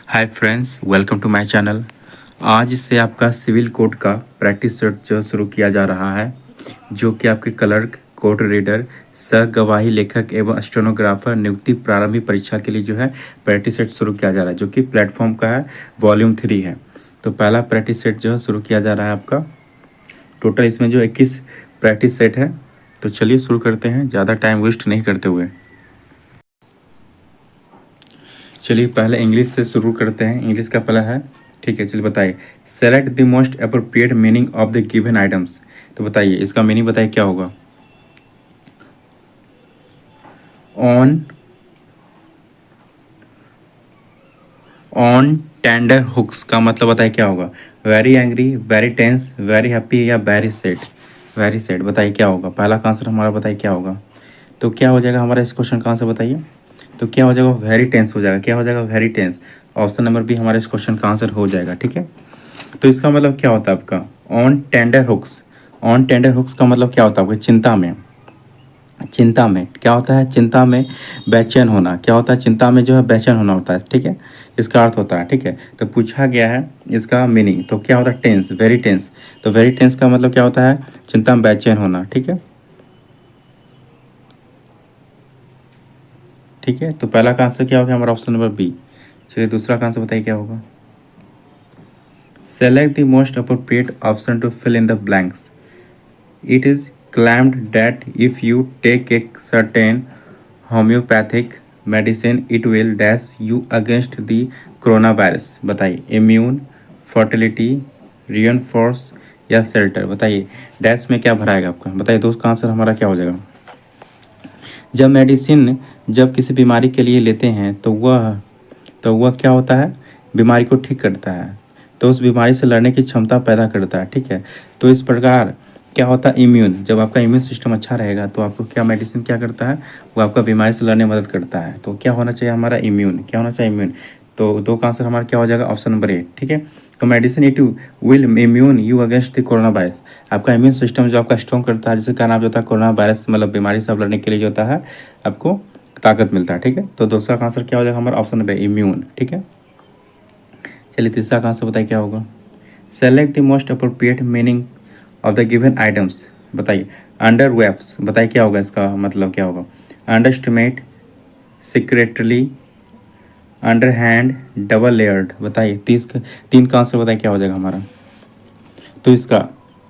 Hi friends, welcome to my channel. आज से आपका सिविल कोड का प्रैक्टिस सेट जो शुरू किया जा रहा है, जो कि आपके क्लर्क, कोर्ट रीडर, सह गवाही लेखक एवं स्टेनोग्राफर नियुक्ति प्रारंभिक परीक्षा के लिए जो है प्रैक्टिस सेट शुरू किया जा रहा है, जो कि प्लेटफॉर्म का है, वॉल्यूम 3 है। तो पहला प्रैक्टिस सेट जो है शुरू किया जा रहा है आपका। टोटल इसमें जो 21 प्रैक्टिस सेट है। तो चलिए शुरू करते हैं, ज़्यादा टाइम वेस्ट नहीं करते हुए। चलिए पहले इंग्लिश से शुरू करते हैं। इंग्लिश का पहला है, ठीक है। चलिए बताइए, select the most appropriate meaning of the given items. तो बताइए इसका मीनिंग, बताइए क्या होगा। ऑन ऑन टेंडर हुक्स का मतलब बताइए क्या होगा। Very angry, very tense, very happy या वेरी सैड। वेरी सैड, बताइए क्या होगा। पहला का आंसर हमारा बताइए क्या होगा। तो क्या हो जाएगा हमारा इस क्वेश्चन का आंसर बताइए। तो क्या हो जाएगा, वेरी टेंस हो जाएगा। क्या हो जाएगा, very tense. Option number B हमारे इस क्वेश्चन का आंसर हो जाएगा, ठीक है। तो इसका मतलब क्या होता है आपका, on tender hooks. On tender hooks का मतलब क्या होता है आपके, चिंता में। चिंता में क्या होता है, चिंता में बेचैन होना। क्या होता है, चिंता में जो है बेचैन होना होता है, ठीक है। इसका अर्थ होता है, ठीक है। तो पूछा गया है इसका मीनिंग, तो क्या होता है, टेंस, वेरी टेंस। तो वेरी टेंस का मतलब क्या होता है, चिंता में बेचैन होना, ठीक है। ठीक है, तो पहला का आंसर क्या होगा हमारा, ऑप्शन नंबर बी। चलिए दूसरा का आंसर बताइए क्या होगा। Select the most appropriate option to fill in the blanks. It is claimed that if you take a certain homeopathic medicine, it will dash you against the coronavirus। बताइए, immune, fertility, reinforce या shelter. बताइए dash में क्या भराएगा आपका, बताइए दोस्त का answer हमारा क्या हो जाएगा। जब मेडिसिन जब किसी बीमारी के लिए लेते हैं तो वह क्या होता है, बीमारी को ठीक करता है, तो उस बीमारी से लड़ने की क्षमता पैदा करता है, ठीक है। तो इस प्रकार क्या होता है, इम्यून, जब आपका इम्यून सिस्टम अच्छा रहेगा तो आपको क्या मेडिसिन क्या करता है, वो आपका बीमारी से लड़ने में मदद करता है। तो क्या होना चाहिए हमारा, इम्यून। क्या होना चाहिए, इम्यून। तो दो का आंसर हमारा क्या हो जाएगा, ऑप्शन नंबर ए, ठीक है। तो medicine it will immune you against the corona virus. आपका इम्यून सिस्टम जो आपका स्ट्रॉन्ग करता है, जिसके कारण आप जो होता है कोरोना वायरस मतलब बीमारी से आप लड़ने के लिए जो होता है आपको ताकत मिलता है, ठीक है। तो दूसरा का आंसर क्या हो जाएगा हमारा, ऑप्शन नंबर इम्यून, ठीक है। चलिए तीसरा का आंसर बताइए क्या होगा। Select the most appropriate meaning of the given items. बताइए, अंडर वेब्स, बताइए क्या होगा, इसका मतलब क्या होगा। Underestimate, secretly, under hand, double layered. बताइए तीन का आंसर बताइए क्या हो जाएगा हमारा। तो इसका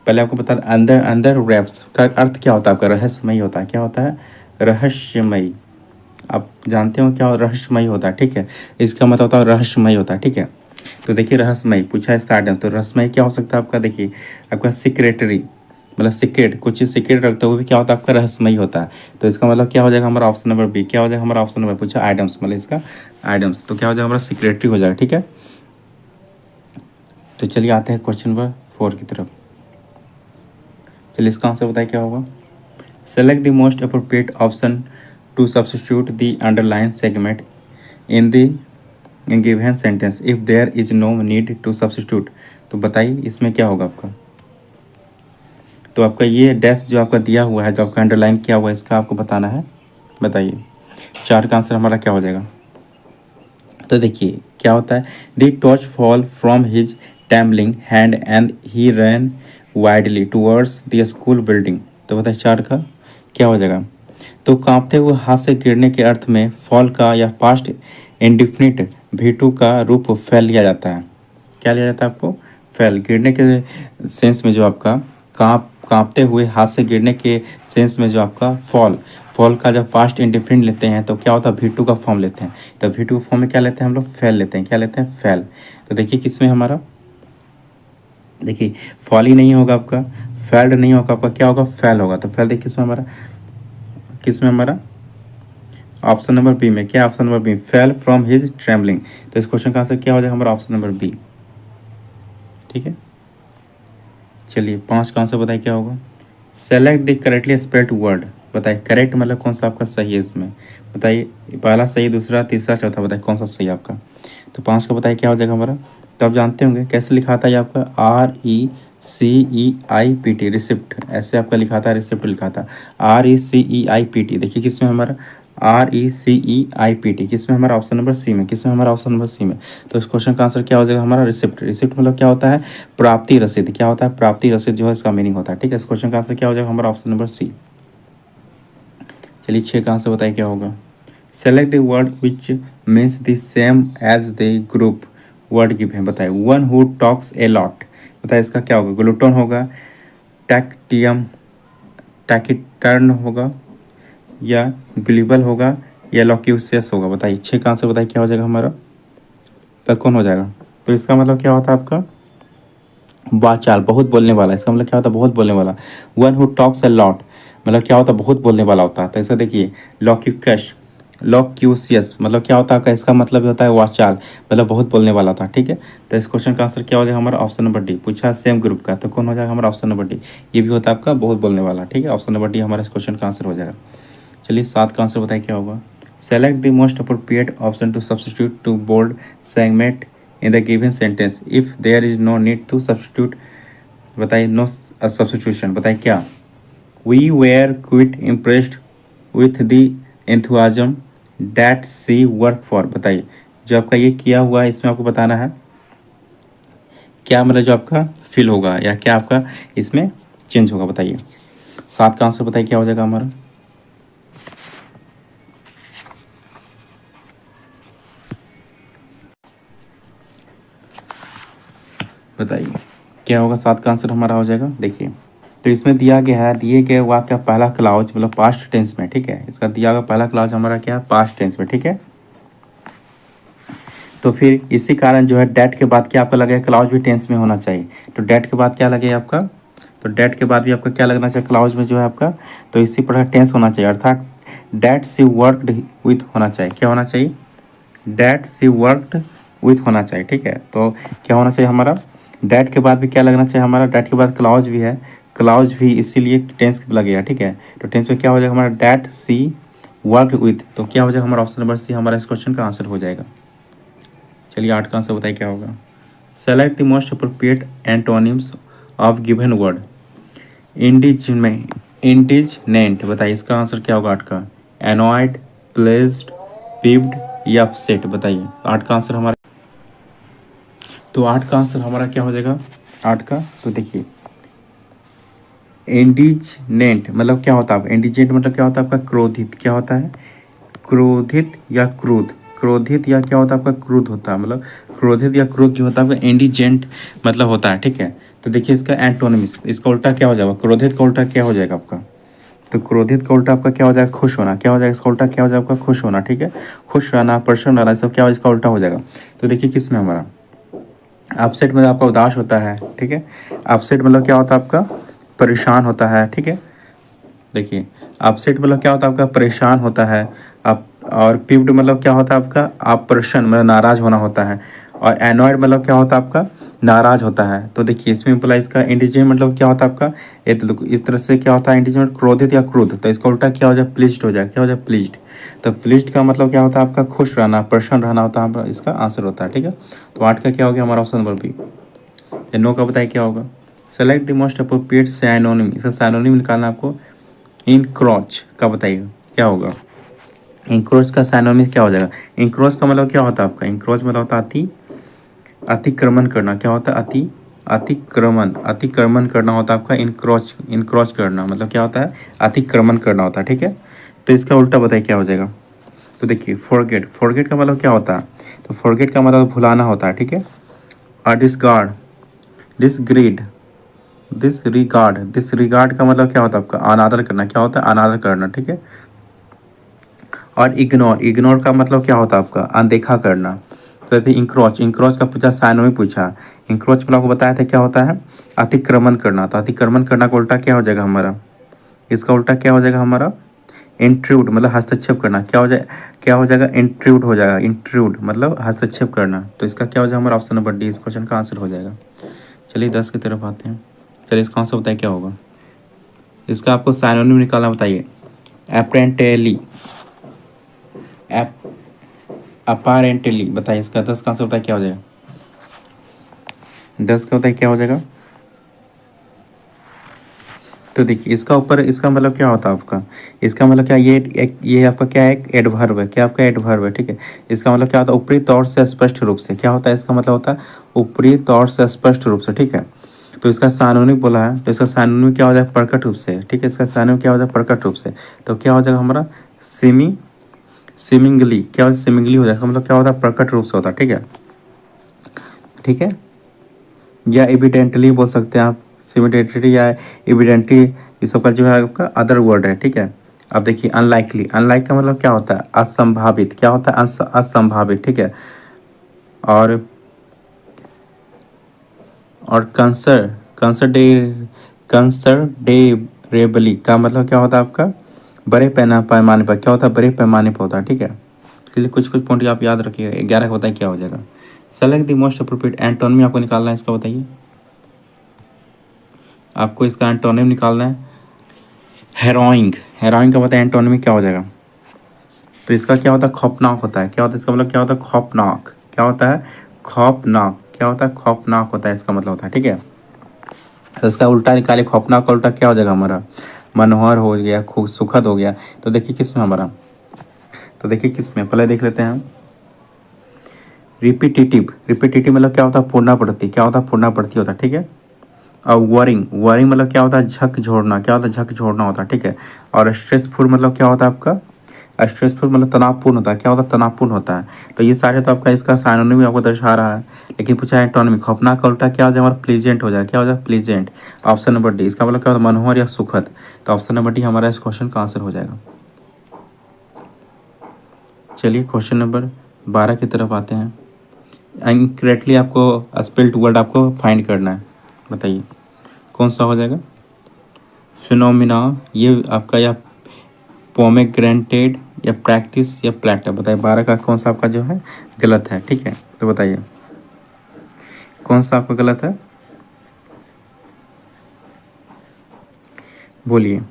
पहले आपको बता, अंदर अंदर रैप्स का अर्थ क्या होता है आपका, रहस्यमयी होता है। क्या होता है, रहस्यमयी। आप जानते हो क्या रहस्यमयी होता है, ठीक है। इसका मतलब होता है रहस्यमयी होता है, ठीक है। तो देखिए रहस्यमयी पूछा इसका आइटम, तो रहस्यमयी क्या हो सकता है आपका, देखिए आपका सीक्रेटरी, मतलब सीक्रेट, कुछ चीज़ सीक्रेट रखते हुए भी क्या होता है आपका रहस्यमयी होता है। तो इसका मतलब क्या हो जाएगा हमारा, ऑप्शन नंबर बी। क्या हो जाएगा हमारा ऑप्शन नंबर, पूछा आइटम्स, मतलब इसका आइटम्स, तो क्या हो जाएगा हमारा सीक्रेटरी हो जाएगा, ठीक है। तो चलिए आते हैं क्वेश्चन नंबर 4 की तरफ। चलिए इसका आंसर बताइए क्या होगा। Select the most appropriate option to substitute the underline segment in the given sentence if there is no need to substitute. तो बताइए इसमें क्या होगा आपका। तो आपका ये डैश जो आपका दिया हुआ है, जो आपका अंडरलाइन किया हुआ है, इसका आपको बताना है। बताइए 4 का आंसर हमारा क्या हो जाएगा। तो देखिए क्या होता है, the torch fall from his tumbling hand and he ran widely towards the school building. तो बताइए 4 का क्या हो जाएगा। तो कांपते हुए हाथ से गिरने के अर्थ में फॉल का या पास्ट इंडिफिनिट भी2 का रूप फैल लिया जाता है। क्या लिया जाता है आपको, फैल, गिरने के सेंस में जो आपका कांपते हुए हाथ से गिरने के सेंस में जो आपका फॉल, फॉल का जब फास्ट इंडिफिनिट लेते हैं तो क्या होता है, भी2 का फॉर्म लेते हैं। तो भी2 फॉर्म में क्या लेते हैं हम लोग, फैल लेते हैं। क्या लेते हैं, फैल। तो देखिए किसमें हमारा, देखिए फॉल ही नहीं होगा आपका, फैल्ड नहीं होगा आपका, क्या होगा, फैल होगा। तो फैल देखिए किसमें हमारा, किसमें हमारा ऑप्शन नंबर बी में। क्या option number B, fell from his travelling. तो इस क्वेश्चन का आंसर क्या हो जाएगा हमारा, ऑप्शन नंबर बी, ठीक है। चलिए 5 का आंसर बताइए क्या होगा। Select the correctly spelled word. बताइए करेक्ट मतलब कौन सा आपका सही है इसमें। बताइए पहला सही, दूसरा, तीसरा, चौथा, बताइए कौन सा सही है आपका। तो 5 का बताइए क्या हो जाएगा हमारा। तो आप जानते होंगे कैसे लिखा था ये आपका, RECEIPT, रिसिप्ट, ऐसे आपका लिखा था, रिसिप्ट लिखा था, RECEIPT। देखिए किसमें हमारा RECEIPT, किसमें हमारा ऑप्शन नंबर सी में, किसमें हमारा ऑप्शन नंबर सी में। तो इस क्वेश्चन का आंसर क्या हो जाएगा हमारा रिसिप्ट। रिसिप्ट मतलब क्या होता है, प्राप्ति रसीद, क्या होता है, प्राप्ति रसीद जो है इसका मीनिंग होता है, ठीक है। इस क्वेश्चन का आंसर क्या हो जाएगा हमारा ऑप्शन नंबर सी। चलिए 6 का आंसर बताइए क्या होगा। Select the word which means the same as the group word given, बताइए। One who talks a lot, बताइए इसका क्या होगा, ग्लूटोन होगा, टैक्टियम टैकिटर्न होगा, या ग्लिबल होगा, या लॉक्यूसियस होगा, बताइए। 6 का आंसर बताइए क्या हो जाएगा हमारा, तो कौन हो जाएगा। तो इसका मतलब क्या होता है आपका, वाचाल, बहुत बोलने वाला। इसका मतलब क्या होता है, बहुत बोलने वाला। One who talks a lot मतलब क्या होता है, बहुत बोलने वाला होता है। तो ऐसा देखिए, लॉक्यूकश लॉक्यूसियस मतलब क्या होता है आपका, इसका मतलब होता है वाचाल, मतलब बहुत बोलने वाला था, ठीक है। तो इस क्वेश्चन का आंसर क्या हो जाएगा हमारा ऑप्शन नंबर डी। पूछा सेम ग्रुप का, तो कौन हो जाएगा हमारा ऑप्शन नंबर डी। ये भी होता है आपका बहुत बोलने वाला, ठीक है। ऑप्शन नंबर डी हमारा इस क्वेश्चन का आंसर हो जाएगा। चलिए 7 का आंसर बताइए क्या होगा। Select the most appropriate option to substitute to bold segment in the given sentence if there is no need to substitute, बताइए। नो सब्सटीट्यूशन, बताइए क्या। We were quite impressed with the enthusiasm that she work for, बताइए। जो आपका ये किया हुआ है इसमें आपको बताना है क्या, मतलब जो आपका फील होगा या क्या आपका इसमें चेंज होगा, बताइए। 7 का आंसर बताइए क्या हो जाएगा हमारा। बताइए क्या होगा, 7 का आंसर हमारा हो जाएगा। देखिए तो इसमें दिया गया है, दिए गए वाक्य का पहला क्लाउज मतलब पास्ट टेंस में, ठीक है। इसका दिया गया पहला क्लाउज हमारा क्या है, पास्ट टेंस में, ठीक है। तो फिर इसी कारण जो है डैट के बाद क्या आपका लगेगा, क्लाउज भी टेंस में होना चाहिए। तो डैट के बाद क्या लगेगा आपका, तो डैट के बाद भी आपका क्या लगना चाहिए क्लाउज में जो है आपका, तो इसी प्रकार टेंस होना चाहिए, अर्थात डैट सी वर्कड विथ होना चाहिए, क्या होना चाहिए, डैट सी वर्कड विथ होना चाहिए, ठीक है। तो क्या होना चाहिए हमारा, डैट के बाद भी क्या लगना चाहिए हमारा, डैट के बाद क्लाउज भी है, क्लाउज भी इसीलिए टेंस लगेगा, ठीक है। तो टेंस में क्या हो जाएगा हमारा, डैट सी वर्कड विथ, तो क्या हो जाएगा हमारा ऑप्शन नंबर सी हमारा इस क्वेश्चन का आंसर हो जाएगा। चलिए 8 का आंसर बताइए क्या होगा। Select the most appropriate antonyms of given word. Indigent, बताइए इसका आंसर क्या होगा 8 का। एनॉयड, प्लेस्ड, पीव्ड या अपसेट, बताइए। 8 का आंसर हमारा, तो 8 का आंसर हमारा क्या हो जाएगा 8 का, तो देखिए इंडिजनेंट मतलब क्या होता है, इंडिजेंट मतलब क्या होता है आपका, क्रोधित, क्या होता है, क्रोधित या क्रोध, क्रोधित या क्या होता है आपका, क्रोध होता है, मतलब क्रोधित या क्रोध जो होता है आपका इंडिजेंट मतलब होता है, ठीक है। तो देखिए इसका एंटोनिम्स, इसका उल्टा क्या हो जाएगा, क्रोधित का उल्टा क्या हो जाएगा आपका, तो क्रोधित का उल्टा आपका क्या हो जाएगा, खुश होना, क्या हो जाएगा इसका उल्टा क्या हो जाएगा आपका, खुश होना, ठीक है। खुश रहना, प्रसन्न रहना, सब क्या हो इसका उल्टा हो जाएगा। तो देखिए किस में हमारा अपसेट मतलब आपका उदास होता है, ठीक है। अपसेट मतलब क्या होता है आपका, परेशान होता है, ठीक है। देखिए अपसेट मतलब क्या होता है आपका, परेशान होता है आप, और पीव्ड मतलब क्या होता है आपका, आप प्रसन्न मतलब नाराज होना होता है, और एनॉयड मतलब क्या होता है आपका, नाराज होता है। तो देखिए इसमें बोला इसका इंडिजेंट मतलब क्या होता है आपका, ये तो देखो इस तरह से क्या होता है इंडिजेंट, क्रोधित या क्रोध, तो इसका उल्टा क्या हो जाए, प्लीज्ड हो जाए, क्या हो जाए, प्लीज्ड। तो प्लीज्ड का मतलब क्या होता है आपका, खुश रहना, प्रसन्न रहना होता है, इसका आंसर होता है, ठीक है। तो 8 का क्या हो गया हमारा ऑप्शन नंबर बी। नो का बताइए क्या होगा। Select the most appropriate synonym, इसका सैनोनिम निकालना आपको। इंक्रोच का बताइए क्या होगा, इंक्रोच का साइनोनिम क्या हो जाएगा। इंक्रोच का मतलब क्या होता है आपका, इंक्रोच मतलब होता है अतिक्रमण करना, क्या होता है, अतिक्रमण, अतिक्रमण करना होता है आपका इंक्रोच, इंक्रोच करना मतलब क्या होता है, अतिक्रमण करना होता है, ठीक है। तो इसका उल्टा बताइए क्या हो जाएगा। तो देखिए फॉरगेट, फॉरगेट का मतलब क्या होता है, तो फॉरगेट का मतलब भुलाना होता है, ठीक है। और डिसगार्ड, डिसग्रीड, डिसरिगार्ड, डिसरिगार्ड का मतलब क्या होता है आपका, अनादर करना, क्या होता है, अनादर करना, ठीक है। और इग्नोर, इग्नोर का मतलब क्या होता है आपका, अनदेखा करना। तो जैसे इंक्रोच, इंक्रोच का पूछा साइनो में पूछा, इंक्रोच मतलब आपको बताया था क्या होता है, अतिक्रमण करना। तो अतिक्रमण करना का उल्टा क्या हो जाएगा हमारा, इसका उल्टा क्या हो जाएगा हमारा, इंट्रूड मतलब हस्तक्षेप करना, क्या हो जाए, क्या हो जाएगा, इंट्रूड हो जाएगा, इंट्रूड मतलब हस्तक्षेप करना। तो इसका क्या हो जाएगा हमारा ऑप्शन नंबर डी इस क्वेश्चन का आंसर हो जाएगा। चलिए 10 की तरफ आते हैं। चलिए इसका आंसर बताइए क्या होगा। इसका आपको साइनोनिम निकालना, बताइए। अप्रेंटेली, अपारेंटली, बताइए इसका 10 का आंसर बताइए क्या हो जाएगा, 10 का बताइए क्या हो जाएगा। तो देखिए इसका ऊपर, इसका मतलब क्या होता है आपका, इसका मतलब क्या, ये आपका क्या है, एक एडवर्ब है, क्या आपका एडवर्ब है, ठीक है। इसका मतलब क्या होता है, ऊपरी तौर से स्पष्ट रूप से, क्या होता है इसका मतलब होता है ऊपरी तौर से स्पष्ट रूप से, ठीक है। तो इसका सार्वजनिक बोला है, तो इसका सार्वजनिक क्या हो जाएगा, प्रकट रूप से, ठीक है। इसका सार्वजनिक क्या हो जाएगा, प्रकट रूप से। तो क्या हो जाएगा हमारा सीमिंगली, क्या हो, सीमिंगली हो जाएगा, मतलब क्या होता है, प्रकट रूप से होता है, ठीक है, ठीक है। या एविडेंटली बोल सकते हैं आप, सिमिडेंटली या एविडेंटली, ये सब का जो है आपका अदर वर्ड है, ठीक है। अब देखिए अनलाइकली, अनलाइक का मतलब क्या होता है, असंभावित, क्या होता है, असंभावित, ठीक है। और कंसर कंसरडेबली का मतलब क्या होता है आपका, बड़े पैमाने पर, क्या होता है, बड़े पैमाने पर होता है, ठीक है। इसलिए कुछ कुछ पॉइंट आप याद रखिएगा, 11 का बताइए क्या हो जाएगा। Select the most appropriate antonym आपको निकालना है, इसका बताइए, आपको इसका एंटोनिम निकालना है। हेरोइंग, हेरोइंग का बताया एंटोनिम क्या हो जाएगा, तो इसका क्या होता है, खौफनाक होता है, क्या होता है इसका मतलब, क्या होता है, खौफनाक, क्या होता है, खौफनाक, क्या होता है, खौफनाक होता है, इसका मतलब होता है, ठीक है। तो इसका उल्टा निकाले, खौफनाक का उल्टा क्या हो जाएगा हमारा, मनोहर हो गया, खूब सुखद हो गया। तो देखिए किस में हमारा, तो देखिए किस में, पहले देख लेते हैं हम। रिपीटेटिव, रिपीटेटिव मतलब क्या होता है, पुनरावृत्ति, क्या होता है, पुनरावृत्ति होता है, ठीक है। और वरिंग, वरिंग मतलब क्या होता है, झकझोरना, क्या होता है, झकझोरना होता है, ठीक है। और स्ट्रेसफुल मतलब क्या होता है आपका, स्ट्रेसफुल मतलब तनावपूर्ण होता है, क्या होता है, तनावपूर्ण होता है। तो ये सारे तो आपका इसका साइनोनिम आपको दर्शा रहा है, लेकिन पूछा है एंटोनिम, खौफनाक का उल्टा क्या हो जाएगा हमारा, प्लीजेंट हो जाएगा, क्या हो जाएगा, प्लीजेंट। ऑप्शन नंबर डी, इसका मतलब क्या होता है, मनोहर या सुखद। तो ऑप्शन नंबर डी हमारा इस क्वेश्चन का आंसर हो जाएगा। चलिए क्वेश्चन नंबर 12 की तरफ आते हैं। इनकरेक्टली आपको स्पेल्ड वर्ड आपको फाइंड करना है, बताइए कौन सा हो जाएगा। फिनोमिना, ये आपका, या पोमेग्रेंटेड, या प्रैक्टिस, या प्लेटर, बताइए 12 का कौन सा आपका जो है गलत है, ठीक है। तो बताइए कौन सा आपका गलत है, बोलिए।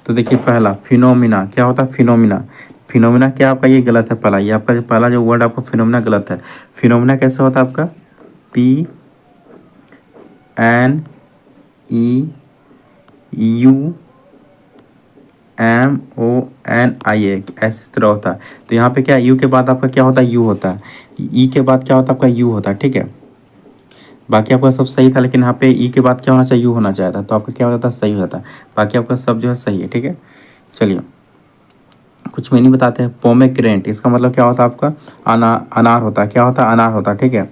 तो देखिए पहला फिनोमिना, क्या होता है, फिनोमिना, फिनोमिना क्या आपका ये गलत है, पहला, ये आपका जो पहला जो वर्ड आपका फिनोमिना गलत है। फिनोमिना कैसे होता है आपका, PNEUMONIA, ऐसे इस तरह होता है। तो यहाँ पे क्या, यू के बाद आपका क्या होता है, यू होता है, ई के बाद क्या होता है आपका, यू होता है, ठीक है। बाकी आपका सब सही था, लेकिन यहाँ पे ई के बाद क्या होना चाहिए, यू होना चाहिए था, तो आपका क्या हो जाता है, सही हो जाता है। बाकी आपका सब जो है सही है, ठीक है। चलिए कुछ मीनिंग बताते हैं। पोमेग्रेनेट, इसका मतलब क्या होता है आपका, अनार होता है, क्या होता है, अनार होता है, ठीक है।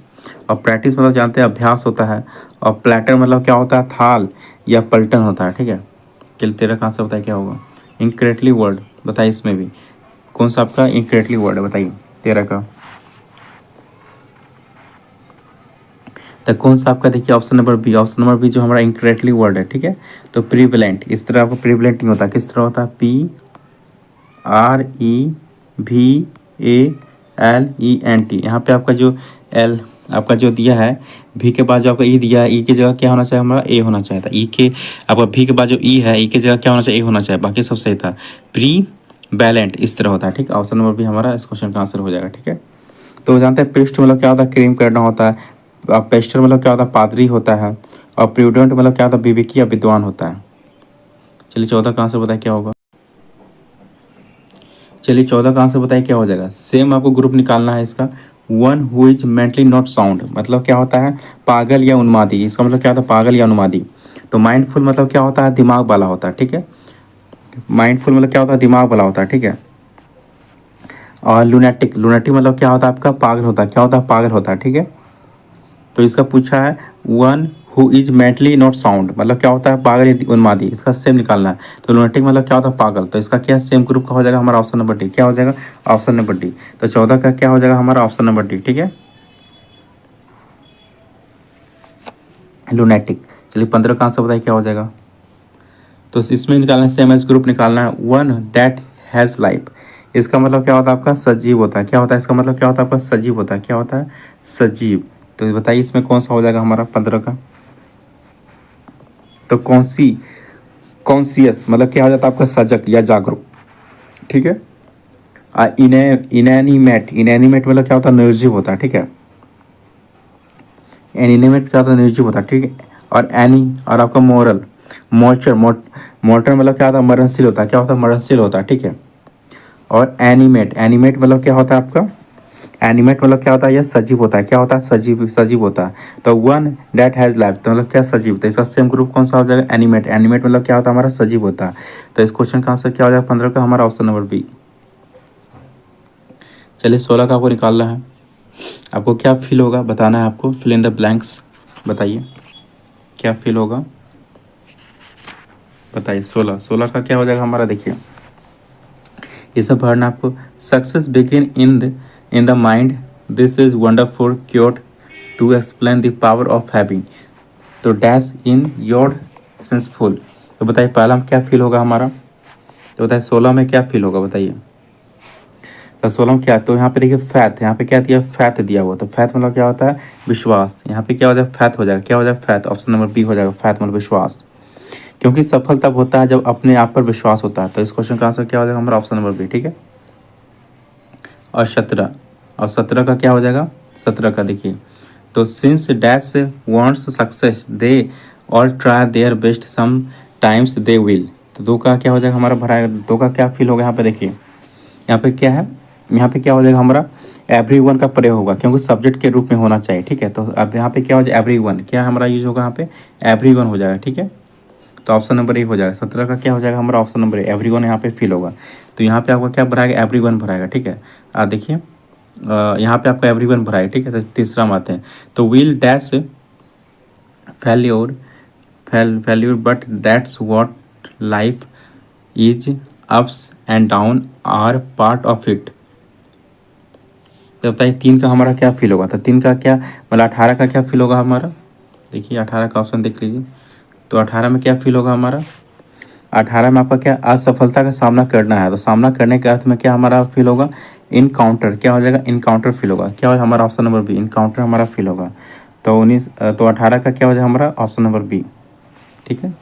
और प्रैक्टिस मतलब जानते हैं अभ्यास होता है। और प्लेटर मतलब क्या होता है, थाल या पलटन होता है, ठीक है। चलिए 13 कहाँ से बताइए क्या होगा, इनकरेक्टली वर्ड, बताइए इसमें भी कौन सा आपका इनकरेक्टली वर्ड है, बताइए 13 का। तो कौन सा आपका, देखिए option number B, option number B जो हमारा इनकरेक्टली वर्ड है, ठीक है। तो प्रीवेलेंट, इस तरह आपको प्रीवेलेंट नहीं होता, किस तरह होता है, PREVALENT। यहाँ पे आपका जो एल आपका जो दिया है, भी के बाद जो आपका ई दिया है, ई की जगह क्या होना चाहिए हमारा, ए होना चाहिए था। ई के आपका भी के बाद जो ई है, ई की जगह क्या होना चाहिए, ए होना चाहिए, बाकी सब सही था। प्री बैलेंट इस तरह होता है, ठीक है। ऑप्शन नंबर भी हमारा इस क्वेश्चन का आंसर हो जाएगा, ठीक है। तो जानते हैं पेस्ट मतलब क्या होता है, क्रीम करना होता है। पेस्टर मतलब क्या होता है, पादरी होता है। और प्रूडेंट मतलब क्या होता है, विवेकी या विद्वान होता है। चलिए 14 का आंसर बताए क्या होगा। चलिए 14 का आंसर बताइए क्या हो जाएगा। सेम आपको ग्रुप निकालना है इसका। One who is mentally not sound मतलब क्या होता है, पागल या उन्मादी, इसका मतलब क्या होता है, पागल या उन्मादी। तो माइंडफुल मतलब क्या होता है, दिमाग वाला होता है, ठीक है। माइंडफुल मतलब क्या होता है, दिमाग वाला होता है, ठीक है। और लुनेटिक, लुनेटिक मतलब क्या होता है आपका, पागल होता है, क्या होता है, पागल होता है, ठीक है। तो इसका पूछा है one who is mentally not sound मतलब क्या होता है, पागल या उन्मादी, इसका सेम निकालना है। तो लुनेटिक मतलब क्या होता है, पागल। तो इसका क्या सेम ग्रुप का हो जाएगा हमारा, ऑप्शन नंबर डी, क्या हो जाएगा, ऑप्शन नंबर डी। तो 14 का क्या हो जाएगा हमारा, ऑप्शन नंबर डी, ठीक है, लुनेटिक। चलिए 15 का आंसर बताइए क्या हो जाएगा। तो इसमें निकालना है, सेम एज ग्रुप निकालना है। वन डैट हैज़ लाइफ, इसका मतलब क्या होता है आपका, सजीव होता है, क्या होता है, इसका मतलब क्या होता है आपका, सजीव होता है, क्या होता है, सजीव। तो बताइए इसमें कौन सा हो जाएगा हमारा 15 का। तो कॉन्सियस मतलब क्या हो जाता है आपका, सजग या जागरूक, ठीक है। इनएनिमेट, इनएनिमेट मतलब क्या होता है, निर्जीव होता है, ठीक है। एनिमेट क्या होता है, निर्जीव होता है, ठीक है। और एनी और आपका मोरल, मोर्चर, मोर्टर मतलब क्या होता है, मरणशील होता है, क्या होता है, मरणशील होता है, ठीक है। और एनिमेट, एनिमेट मतलब क्या होता है आपका, एनिमेट मतलब क्या होता है, यह सजीव होता है, क्या होता है, सजीव, सजीव होता है। तो वन डेट हैज़ लाइफ तो मतलब क्या, सजीव। तो इसका सेम ग्रुप कौन सा हो जाएगा, एनिमेट, एनिमेट मतलब क्या होता है हमारा, सजीव होता है। तो इस क्वेश्चन का आंसर क्या हो जाएगा 15 का, हमारा ऑप्शन नंबर बी। चलिए 16 का आपको निकालना है। आपको क्या फील होगा बताना है आपको, फिल इन द ब्लैंक्स, बताइए क्या फील होगा, बताइए। 16 का क्या हो जाएगा हमारा, देखिए ये सब पढ़ना आपको। Success begin in the mind, this is wonderful cure to explain the power of having, तो डैश इन योर सेंसफुल। तो बताइए पहला में क्या फील होगा हमारा, तो बताइए 16 में क्या फील होगा, बताइए। तो 16 में क्या, तो यहाँ पे देखिए फैथ, यहाँ पे क्या दिया, फैथ दिया हुआ, तो फैथ मतलब क्या होता है, विश्वास। यहाँ पे क्या हो जाएगा, फैथ हो जाएगा, क्या हो जाएगा, फैथ, ऑप्शन नंबर बी हो जाएगा, फैथ मतलब विश्वास। क्योंकि सफल तब होता है जब अपने आप पर विश्वास होता है। तो इस क्वेश्चन का आंसर क्या हो जाएगा हमारा, ऑप्शन नंबर बी, ठीक है। और 17, और 17 का क्या हो जाएगा, 17 का देखिए, तो since dash wants success they all try their best sometimes they will. तो दो का क्या हो जाएगा हमारा भरा, दो का क्या फील होगा यहाँ पे, देखिए यहाँ पे क्या है, यहाँ पे क्या हो जाएगा हमारा, एवरी वन का प्रयोग होगा, क्योंकि सब्जेक्ट के रूप में होना चाहिए, ठीक है। तो अब यहाँ पे क्या हो जाएगा, एवरी वन क्या हमारा यूज होगा यहाँ पे, एवरी वन हो जाएगा, ठीक है। तो ऑप्शन नंबर ए हो जाएगा, 17 का क्या हो जाएगा हमारा, ऑप्शन नंबर ए, एवरी वन यहाँ पे फिल होगा। तो यहाँ पे आपका क्या भराएगा, एवरी वन भराएगा, ठीक है। देखिए यहाँ पे आपका एवरी वन भराएगा, ठीक है। तो तीसरा में आते हैं, तो will dash failure, failure but that's what life is, ups and down are part of it. तो बताइए 3 का हमारा क्या फील होगा, तो 3 का क्या मतलब 18 का क्या फील होगा हमारा, देखिए 18 का ऑप्शन देख लीजिए। तो 18 में क्या फील होगा हमारा, 18 में आपका क्या, असफलता का सामना करना है, तो सामना करने के अर्थ में क्या हमारा फील होगा, इनकाउंटर, क्या हो जाएगा, इनकाउंटर फील होगा, क्या हो हमारा ऑप्शन नंबर बी, इनकाउंटर हमारा फील होगा। तो 19, तो 18 का क्या हो जाएगा हमारा, ऑप्शन नंबर बी, ठीक है।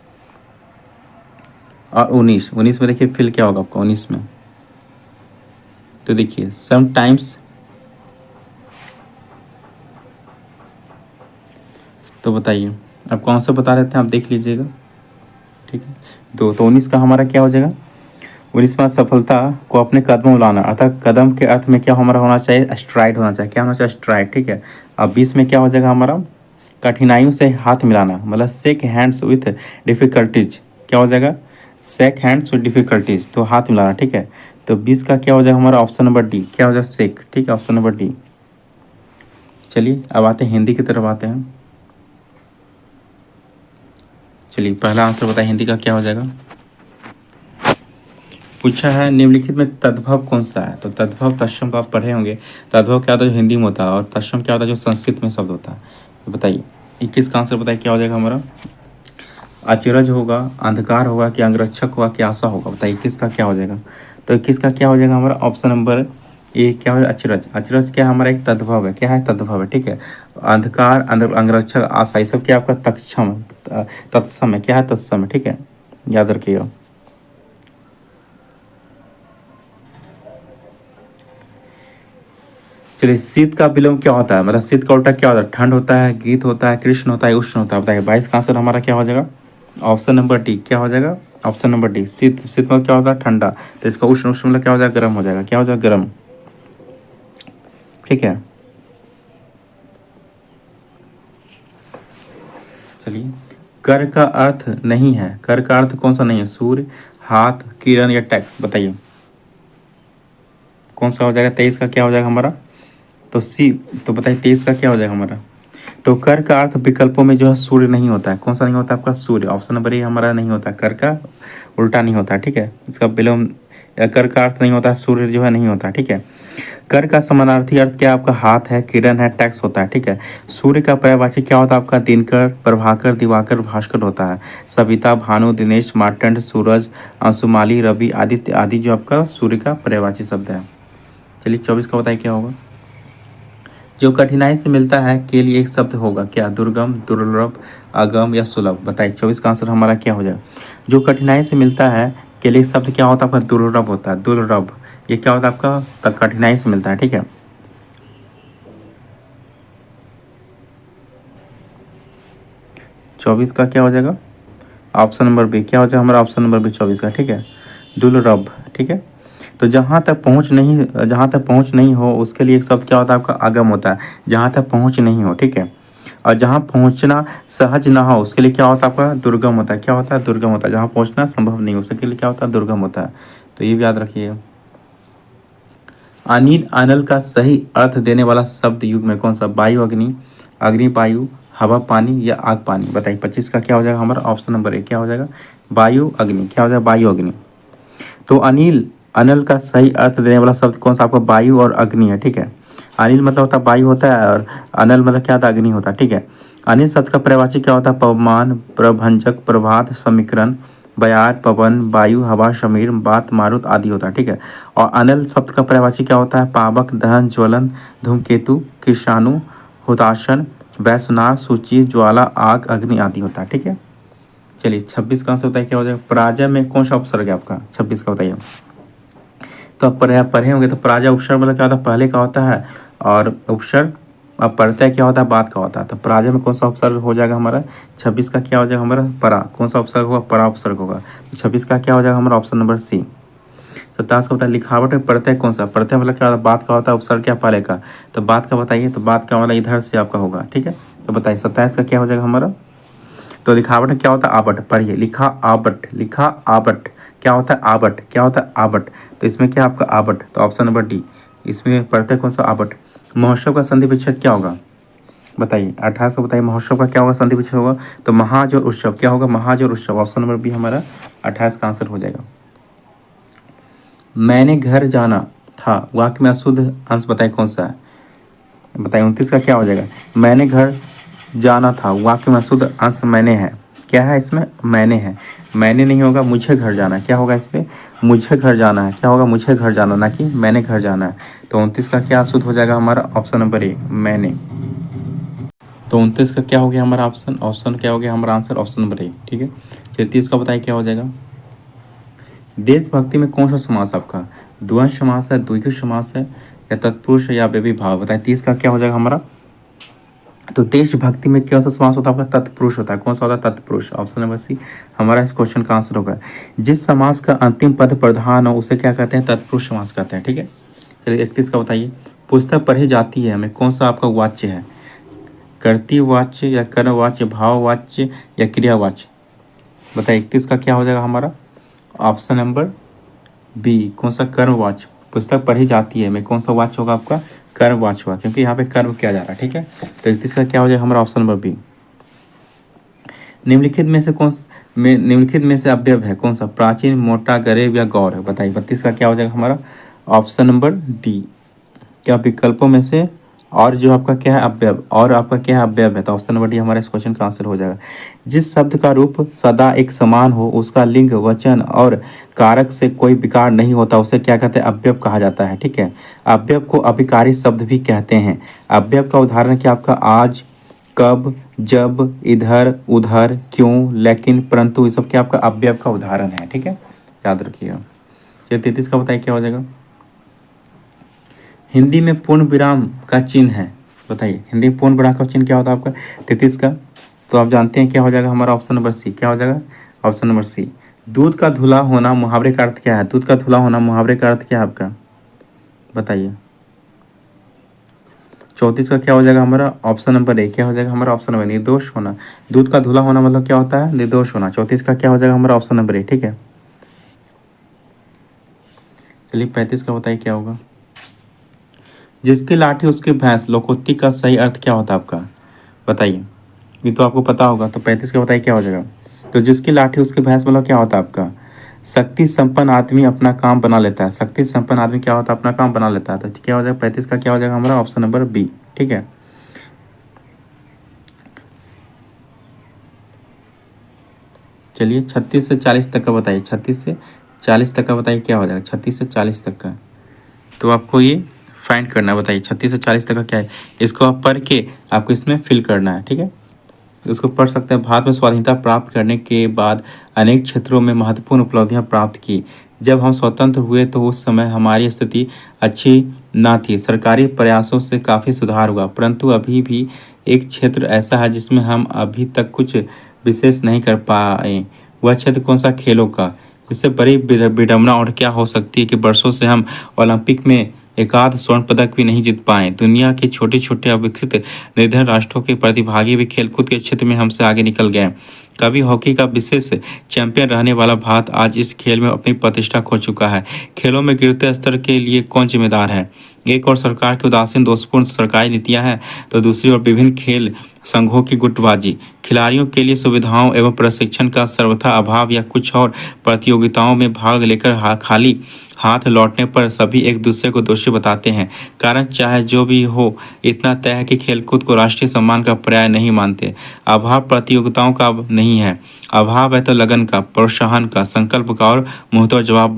और 19, 19 में देखिए फील क्या होगा आपका 19 में, तो देखिए समटाइम्स, तो बताइए आप कौन सा बता रहे थे, आप देख लीजिएगा, ठीक है। तो 19 का हमारा क्या हो जाएगा, 19 में सफलता को अपने कदमों में लाना, अर्थात कदम के अर्थ में क्या हमारा होना चाहिए, स्ट्राइड होना चाहिए, क्या होना चाहिए, स्ट्राइड, ठीक है। अब 20 में क्या हो जाएगा हमारा, कठिनाइयों से हाथ मिलाना, मतलब शेक हैंड्स विथ डिफिकल्टीज, क्या हो जाएगा, शेक हैंड्स विथ डिफिकल्टीज, तो हाथ मिलाना, ठीक है। तो 20 का क्या हो जाएगा हमारा, ऑप्शन नंबर डी, क्या हो जाएगा, शेक, ठीक है, ऑप्शन नंबर डी। चलिए अब आते हैं हिंदी की तरफ आते हैं। चलिए पहला आंसर बताइए हिंदी का क्या हो जाएगा, पूछा है निम्नलिखित में तद्भव कौन सा है। तो तद्भव, तत्सम को आप पढ़े होंगे। तद्भव क्या होता है जो हिंदी में होता है, और तत्सम क्या होता है जो संस्कृत में शब्द होता है। तो बताइए 21 का आंसर बताइए क्या हो जाएगा हमारा, अचरज होगा, अंधकार होगा, कि अंगरक्षक होगा, कि आशा होगा, बताइए 21 का क्या हो जाएगा। तो 21 का क्या हो जाएगा हमारा, ऑप्शन नंबर ए, क्या हो जाएगा, अचरज। अचरज क्या हमारा एक तद्भव है, क्या है, तद्भव है, ठीक है। अंधकार, अंगरक्षक, आशा, ये सब क्या आपका तत्सम, तत्सम है, क्या है, तत्सम है, ठीक है, याद रखिएगा। चलिए शीत का विलोम क्या होता है, मतलब शीत का उल्टा क्या होता है, ठंड होता है, गीत होता है, कृष्ण होता है, उष्ण होता है, बताइए 22 का आंसर हमारा क्या हो जाएगा, ऑप्शन नंबर डी, क्या हो जाएगा, ऑप्शन नंबर डी, शीत, शीत में क्या होता है, ठंडा। तो इसका उष्ण, उष्ण मतलब क्या हो जाएगा, गर्म हो जाएगा, क्या हो जाएगा, गर्म, ठीक है। चलिए कर का अर्थ नहीं है, कर का अर्थ कौन सा नहीं है, सूर्य, हाथ, किरण या टैक्स, बताइए कौन सा हो जाएगा। 23 का क्या हो जाएगा हमारा, तो सी, तो बताइए 23 का क्या हो जाएगा हमारा। तो कर का अर्थ विकल्पों में जो है सूर्य नहीं होता है, कौन सा नहीं होता है आपका, सूर्य, ऑप्शन नंबर ए हमारा नहीं होता है, कर का उल्टा नहीं होता है, ठीक है। इसका विलोम या कर का अर्थ नहीं होता है, सूर्य जो है नहीं होता है, ठीक है। कर का समानार्थी अर्थ क्या आपका, हाथ है, किरण है, टैक्स होता है, ठीक है। सूर्य का पर्यायवाची क्या होता है आपका, दिनकर, प्रभाकर, दिवाकर, भास्कर होता है। सविता, भानु, दिनेश, मार्तंड, सूरज, अंशुमाली, रवि, आदित्य आदि जो आपका सूर्य का पर्यायवाची शब्द है। चलिए 24 का बताइए क्या होगा, जो कठिनाई से मिलता है के लिए एक शब्द होगा, क्या, दुर्गम, दुर्लभ, अगम या सुलभ, बताइए 24 का आंसर हमारा क्या हो जाएगा। जो कठिनाई से मिलता है के लिए एक शब्द क्या होता है आपका, दुर्लभ होता है, दुर्लभ, ये क्या होता है आपका, कठिनाई से मिलता है, ठीक है। 24 का क्या हो जाएगा? Option number B. क्या हो जाएगा हमारा ऑप्शन नंबर बी 24 का, ठीक है। दुर्लभ, ठीक है। तो जहाँ तक पहुँच नहीं हो उसके लिए एक शब्द क्या होता है आपका? अगम होता है। जहाँ तक पहुँच नहीं हो, ठीक है। और जहाँ पहुँचना सहज ना हो उसके लिए क्या होता है आपका? दुर्गम होता है। क्या होता है? दुर्गम होता है। जहाँ पहुँचना संभव नहीं हो उसके लिए क्या होता है? दुर्गम होता है। तो ये भी याद रखिएगा। अनिल अनल का सही अर्थ देने वाला शब्द युग में कौन सा? वायु अग्नि, अग्नि वायु, हवा पानी या आग पानी? बताइए 25 का क्या हो जाएगा हमारा? ऑप्शन नंबर ए क्या हो जाएगा? वायु अग्नि। क्या हो जाएगा? वायु अग्नि। तो अनिल अनल का सही अर्थ देने वाला शब्द कौन सा आपका? वायु और अग्नि है, ठीक है। अनिल मतलब होता है वायु होता है और अनल मतलब क्या होता है? अग्नि होता है, ठीक है। अनिल शब्द का पर्यायवाची क्या होता है? पवमान, प्रभंजक, प्रभात, समीकरण, बयार, पवन, वायु, हवा, समीर, बात, मारुत आदि होता है, ठीक है। और अनल शब्द का पर्यायवाची क्या होता है? पावक, दहन, ज्वलन, धूमकेतु, कृषाणु, हुताशन, वैश्वनाथ, सूची, ज्वाला, आग, अग्नि आदि होता है, ठीक है। चलिए 26 का आंसर बताइए क्या हो जाएगा? पराजय में कौन सा उपसर्ग है आपका? 26 का बताइए। तो आप पढ़े होंगे तो पराजय उपसर्ग मतलब क्या होता है? पहले का होता है और उपसर्ग अब प्रत्यय क्या होता है? बाद का होता है। तो पराजय में कौन सा उपसर्ग हो जाएगा हमारा? 26 का क्या हो जाएगा हमारा? परा। कौन सा उपसर्ग होगा? परा उपसर्ग होगा। तो 26 का क्या हो जाएगा हमारा? ऑप्शन नंबर सी। 27 का होता है लिखावट में प्रत्यय कौन सा? प्रत्यय मतलब क्या होता है? बाद का होता है। उपसर्ग क्या? पहले का। तो बाद का बताइए। तो बाद का वाला इधर से आपका होगा, ठीक है। तो बताइए 27 का क्या हो जाएगा हमारा? तो लिखावट में क्या होता है? आवट। पढ़िए, लिखा आवट, लिखा आवट। क्या होता है? आवट। क्या होता है? आवट। तो इसमें क्या आपका? आवट। तो ऑप्शन नंबर डी। इसमें प्रत्यय कौन सा? आवट। महोत्सव का संधि विच्छेद क्या होगा? बताइए 28 को बताइए महोत्सव का क्या होगा? संधि विच्छेद होगा तो महाजोर उत्सव। क्या होगा? महाजोर उत्सव। ऑप्शन नंबर बी हमारा 28 का आंसर हो जाएगा। मैंने घर जाना था वाक्य में अशुद्ध अंश बताइए कौन सा है? बताइए 29 का क्या हो जाएगा? मैंने घर जाना था वाक्य में शुद्ध अंश मैंने है। क्या है इसमें? मैंने है। मैंने नहीं होगा, मुझे घर जाना है। क्या होगा इस पे? मुझे घर जाना है। क्या होगा? मुझे घर जाना, ना कि मैंने घर जाना है। तो 29 का क्या शुद्ध हो जाएगा हमारा? ऑप्शन नंबर ए मैंने। तो 29 का क्या हो गया हमारा ऑप्शन? ऑप्शन क्या हो गया हमारा आंसर? ऑप्शन नंबर ए, ठीक है। 33 का बताइए क्या हो जाएगा? देशभक्ति में कौन सा समास आपका? द्वंद्व समास है, द्विगु समास है या तत्पुरुष या अव्ययीभाव? बताइए 30 का क्या हो जाएगा हमारा? तो देशभक्ति में कौन सा समास होता है आपका? तत्पुरुष होता है। कौन सा होता है? तत्पुरुष। ऑप्शन नंबर सी हमारा इस क्वेश्चन का आंसर होगा। जिस समास का अंतिम पद प्रधान हो उसे क्या कहते हैं? तत्पुरुष समास कहते हैं, ठीक है। चलिए 31 का बताइए। पुस्तक पढ़ी जाती है हमें कौन सा आपका वाच्य है? कर्तृ वाच्य या कर्म वाच्य, भाव वाच्य या क्रिया वाच्य? बताइए 31 का क्या हो जाएगा हमारा? Option number B. कौन सा? कर्म वाच्य। पुस्तक पढ़ी जाती है में कौन सा वाच्य होगा आपका? कर्म वाच्य होगा क्योंकि यहाँ पे कर्म किया जा रहा है, ठीक है। तो 31 का क्या हो जाएगा हमारा? Option number B. निम्नलिखित में से अवयव है कौन सा? प्राचीन, मोटा, गरीब या गौर है? बताइए 32 का क्या हो जाएगा हमारा? Option number D. क्या विकल्पों में से और जो आपका क्या है? अवयव। और आपका क्या है? अवयव है। तो ऑप्शन नंबर डी हमारा इस क्वेश्चन का आंसर हो जाएगा। जिस शब्द का रूप सदा एक समान हो उसका लिंग, वचन और कारक से कोई विकार नहीं होता उसे क्या कहते हैं? अवयव कहा जाता है, ठीक है। अवयव को अभिकारी शब्द भी कहते हैं। अवयव का उदाहरण क्या आपका? आज, कब, जब, इधर, उधर, क्यों, लेकिन, परंतु, ये सब क्या आपका अवयव का उदाहरण है, ठीक है। याद रखिएगा। चलिए 33 का बताइए क्या हो जाएगा? हिंदी में पूर्ण विराम का चिन्ह है। बताइए हिंदी में पूर्ण विराम का चिन्ह क्या होता है आपका? 33 का तो आप जानते हैं क्या हो जाएगा हमारा? Option number C. क्या हो जाएगा? Option number C. दूध का धुला होना मुहावरे का अर्थ क्या है? दूध का धुला होना मुहावरे का अर्थ क्या है आपका? बताइए 34 का क्या हो जाएगा हमारा? Option number A. क्या हो जाएगा हमारा? ऑप्शन नंबर निर्दोष होना। दूध का धुला होना मतलब क्या होता है? निर्दोष होना। 34 का क्या हो जाएगा हमारा? ऑप्शन नंबर ए, ठीक है। चलिए 35 का बताइए क्या होगा? जिसकी लाठी उसकी भैंस लोकोक्ति का सही अर्थ क्या होता है आपका? बताइए ये तो आपको पता होगा। तो 35 का बताइए क्या हो जाएगा? तो जिसकी लाठी उसकी भैंस मतलब क्या होता है आपका? शक्ति संपन्न आदमी अपना काम बना लेता है। शक्ति संपन्न आदमी क्या होता है? अपना काम बना लेता है। तो क्या हो जाएगा? 35 का क्या हो जाएगा हमारा? ऑप्शन नंबर बी, ठीक है। चलिए 36 से 40 तक का बताइए। 36 से 40 तक का बताइए क्या हो जाएगा? 36 से 40 तक का तो आपको ये फाइंड करना है। बताइए 36 से 40 तक का क्या है? इसको आप पढ़ के आपको इसमें फिल करना है, ठीक है। उसको पढ़ सकते हैं। भारत में स्वाधीनता प्राप्त करने के बाद अनेक क्षेत्रों में महत्वपूर्ण उपलब्धियां प्राप्त की। जब हम स्वतंत्र हुए तो उस समय हमारी स्थिति अच्छी ना थी। सरकारी प्रयासों से काफ़ी सुधार हुआ परंतु अभी भी एक क्षेत्र ऐसा है जिसमें हम अभी तक कुछ विशेष नहीं कर पाए। वह क्षेत्र कौन सा खेलों का? इससे बड़ी विडंबना और क्या हो सकती है कि वर्षों से हम ओलंपिक में एकाध स्वर्ण पदक भी नहीं जीत पाए। दुनिया के छोटे छोटे अविकसित निर्धन राष्ट्रों के प्रतिभागी भी खेलकूद के क्षेत्र में हमसे आगे निकल गए। कभी हॉकी का विशेष चैंपियन रहने वाला भारत आज इस खेल में अपनी प्रतिष्ठा खो चुका है। खेलों में गिरते स्तर के लिए कौन जिम्मेदार है? एक और सरकार की उदासीन दोषपूर्ण सरकारी नीतियां हैं, तो दूसरी ओर विभिन्न खेल संघों की गुटबाजी, खिलाड़ियों के लिए सुविधाओं एवं प्रशिक्षण का सर्वथा अभाव या कुछ और प्रतियोगिताओं में भाग लेकर खाली हाथ लौटने पर सभी एक दूसरे को दोषी बताते हैं। कारण चाहे जो भी हो, इतना तय है कि खेलकूद को राष्ट्रीय सम्मान का पर्याय नहीं मानते। अभाव प्रतियोगिताओं का नहीं है, अभाव है तो लगन का, प्रोत्साहन का, संकल्प का और मुंहतोड़ जवाब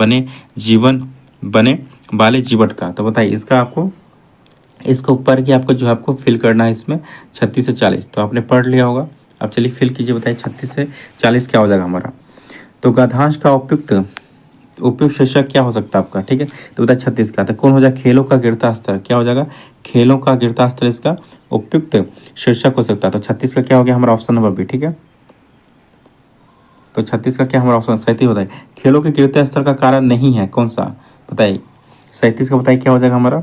बने वाले जीवट का। तो बताइए इसका आपको इसके ऊपर की आपको जो है आपको फिल करना है इसमें 36 से 40। तो आपने पढ़ लिया होगा। अब चलिए फिल कीजिए, बताइए 36 से 40 क्या हो जाएगा हमारा। तो गद्यांश का उपयुक्त शीर्षक क्या हो सकता है आपका, ठीक है। तो बताइए 36 का, तो कौन हो जाएगा? खेलों का गिरता स्तर। क्या हो जाएगा? खेलों का गिरता स्तर इसका उपयुक्त शीर्षक हो सकता है। तो 36 का क्या हो गया हमारा ऑप्शन नंबर बी, ठीक है। तो 36 का क्या हमारा ऑप्शन 37 होता है? खेलों के गिरते स्तर का कारण नहीं है, कौन सा बताइए? 37 का बताइए क्या हो जाएगा हमारा?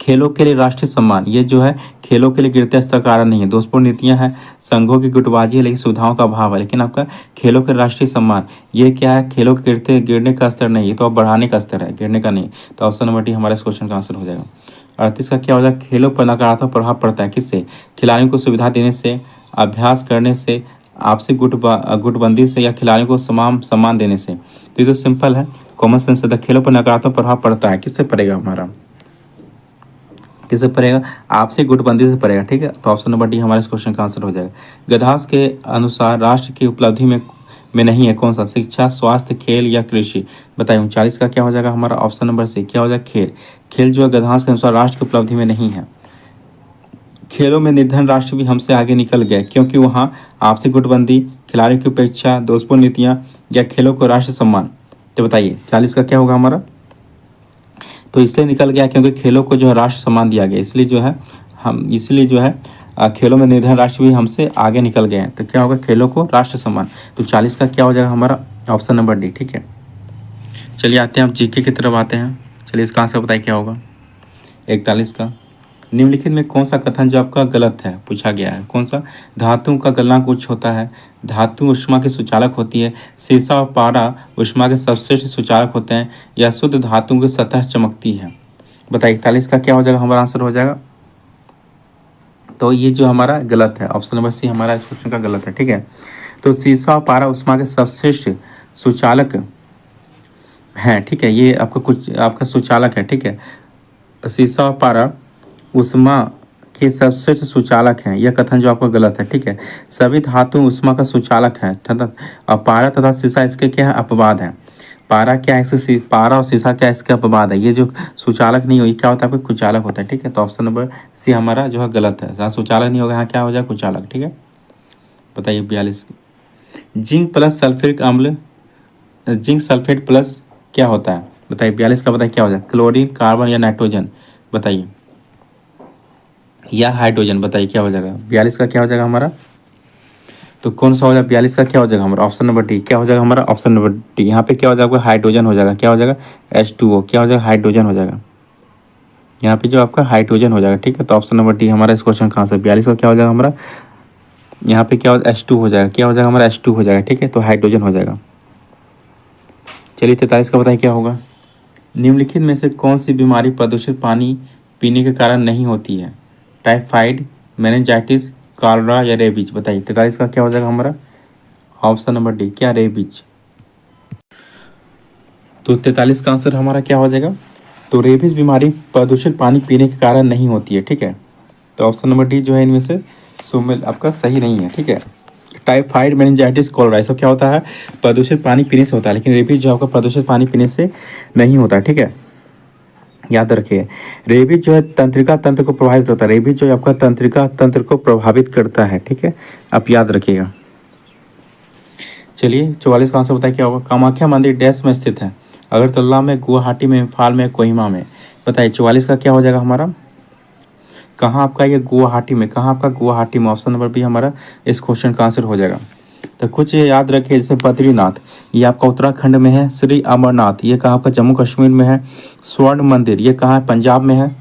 खेलों के लिए राष्ट्रीय सम्मान, ये जो है खेलों के लिए गिरते स्तर कारण नहीं है। दोषपूर्ण नीतियां हैं, संघों की गुटबाजी है, लेकिन सुविधाओं का अभाव है। लेकिन आपका खेलों के राष्ट्रीय सम्मान ये क्या है? खेलों के गिरने का स्तर नहीं, ये तो अब बढ़ाने का स्तर है, गिरने का नहीं। तो ऑप्शन नंबर डी हमारा इस क्वेश्चन का आंसर हो जाएगा। 38 का क्या हो जाएगा? खेलों पर नकारात्मक प्रभाव पड़ता है, किससे? खिलाड़ियों को सुविधा देने से, अभ्यास करने से, आपसी गुटबंदी से, या खिलाड़ियों को सम्मान देने से। तो ये तो सिंपल है, कॉमन सेंस है। खेलों पर नकारात्मक प्रभाव पड़ता है, किससे पड़ेगा हमारा? किससे पड़ेगा? आपसी गुटबंदी से पड़ेगा, ठीक है। तो ऑप्शन नंबर डी हमारे इस क्वेश्चन का आंसर हो जाएगा। गद्यांश के अनुसार राष्ट्र की उपलब्धि में नहीं है, कौन सा? शिक्षा, स्वास्थ्य, खेल या कृषि। बताइए 39 का क्या हो जाएगा हमारा? ऑप्शन नंबर सी क्या हो जाएगा? खेल। खेल जो है गद्यांश के अनुसार राष्ट्र की उपलब्धि में नहीं है। खेलों में निर्धन राष्ट्र भी हमसे आगे निकल गए, क्योंकि वहाँ आपसी गुटबंदी, खिलाड़ियों की उपेक्षा, दोषपूर्ण नीतियाँ या खेलों को राष्ट्रीय सम्मान। तो बताइए 40 का क्या होगा हमारा? तो इसलिए निकल गया क्योंकि खेलों को जो है राष्ट्र सम्मान दिया गया, इसलिए जो है खेलों में निर्धन राष्ट्र भी हमसे आगे निकल गए हैं। तो क्या होगा? खेलों को राष्ट्र सम्मान। तो 40 का क्या हो जाएगा हमारा? ऑप्शन नंबर डी, ठीक है। चलिए आते हैं, आप जीके की तरफ आते हैं। चलिए इसका आंसर बताइए क्या होगा। 41 का, निम्नलिखित में कौन सा कथन जो आपका गलत है पूछा गया है, कौन सा? धातुओं का गलनांक उच्च होता है, धातु ऊष्मा के सुचालक होती है, सीसा और पारा ऊष्मा के सबश्रेष्ठ सुचालक होते हैं, या शुद्ध धातुओं की सतह चमकती है। बताइए 41 का क्या हो जाएगा हमारा आंसर हो जाएगा। तो ये जो हमारा गलत है, ऑप्शन नंबर सी हमारा इस क्वेश्चन का गलत है, ठीक है। तो सीसा और पारा ऊष्मा के सबश्रेष्ठ सुचालक हैं, ठीक है। ये आपका सुचालक है, ठीक है। सीसा और पारा ऊष्मा के सबश्रेष्ठ सुचालक हैं, यह कथन जो आपका गलत है, ठीक है। सभी धातु ऊष्मा का सुचालक है, और पारा तथा शीशा इसके क्या है? अपवाद है। पारा क्या है? इसके पारा और शीशा क्या है? इसके अपवाद है। ये जो सुचालक नहीं हो, ये क्या होता है? आपका कुचालक होता है, ठीक है। तो ऑप्शन नंबर सी हमारा जो है गलत है, जहाँ सुचालक नहीं होगा यहाँ क्या हो जाए? कुचालक, ठीक है। बताइए 42। जिंक सल्फेट प्लस क्या होता है? बताइए 42 का, बताइए क्या हो जाए? क्लोरीन, कार्बन या नाइट्रोजन? बताइए, या हाइड्रोजन। बताइए क्या हो जाएगा? 42 का क्या हो जाएगा हमारा? तो कौन सा हो जाएगा? 42 का क्या हो जाएगा हमारा? ऑप्शन नंबर डी क्या हो जाएगा हमारा? Option number D. यहाँ पे क्या हो जाएगा? हाइड्रोजन हो जाएगा। क्या हो जाएगा? H2O। क्या हो जाएगा? हाइड्रोजन हो जाएगा। यहाँ पे जो आपका हाइड्रोजन हो जाएगा, ठीक है। तो ऑप्शन नंबर डी हमारा इस क्वेश्चन का आंसर। 42 का क्या हो जाएगा हमारा? यहाँ पे क्या हो? H2 हो जाएगा। क्या हो जाएगा हमारा? H2 हो जाएगा, ठीक है। तो हाइड्रोजन हो जाएगा। चलिए 43 का बताइए क्या होगा। निम्नलिखित में से कौन सी बीमारी प्रदूषित पानी पीने के कारण नहीं होती है? टाइफाइड, मेनिंजाइटिस, कॉलरा या रेबीज? बताइए 43 का क्या हो जाएगा हमारा? ऑप्शन नंबर डी क्या? रेबीज। तो 43 का आंसर हमारा क्या हो जाएगा? तो रेबीज बीमारी प्रदूषित पानी पीने के कारण नहीं होती है, ठीक है। तो ऑप्शन नंबर डी जो है इनमें से सुमेल आपका सही नहीं है, ठीक है। टाइफाइड, मेनिंजाइटिस, कॉलरा ये सब क्या होता है? प्रदूषित पानी पीने से होता है, लेकिन रेबीज जो आपका प्रदूषित पानी पीने से नहीं होता, ठीक है। याद रखिए, रेबीज जो है तंत्रिका तंत्र को प्रभावित करता है। रेबीज जो है आपका तंत्रिका तंत्र को प्रभावित करता है, ठीक है। आप याद रखिएगा। चलिए 44 का आंसर बताइए क्या होगा। कामाख्या मंदिर डैश में स्थित है? अगरतला में, गुवाहाटी में, इम्फाल में, कोहिमा में? बताइए 44 का क्या हो जाएगा हमारा? कहाँ आपका ये गुवाहाटी में, कहाँ आपका गुवाहाटी में, ऑप्शन नंबर बी हमारा इस क्वेश्चन का आंसर हो जाएगा। तो कुछ याद रखिए, जैसे बद्रीनाथ ये आपका उत्तराखंड में है, श्री अमरनाथ ये कहाँ आपका जम्मू कश्मीर में है, स्वर्ण मंदिर ये कहाँ है पंजाब में है,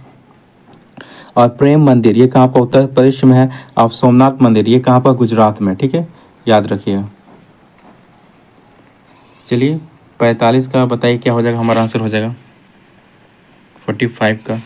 और प्रेम मंदिर ये कहाँ आपका उत्तर प्रदेश में है, और सोमनाथ मंदिर ये कहाँ पर गुजरात में। ठीक है, याद रखिएगा। चलिए 45 का बताइए क्या हो जाएगा, हमारा आंसर हो जाएगा 45 का।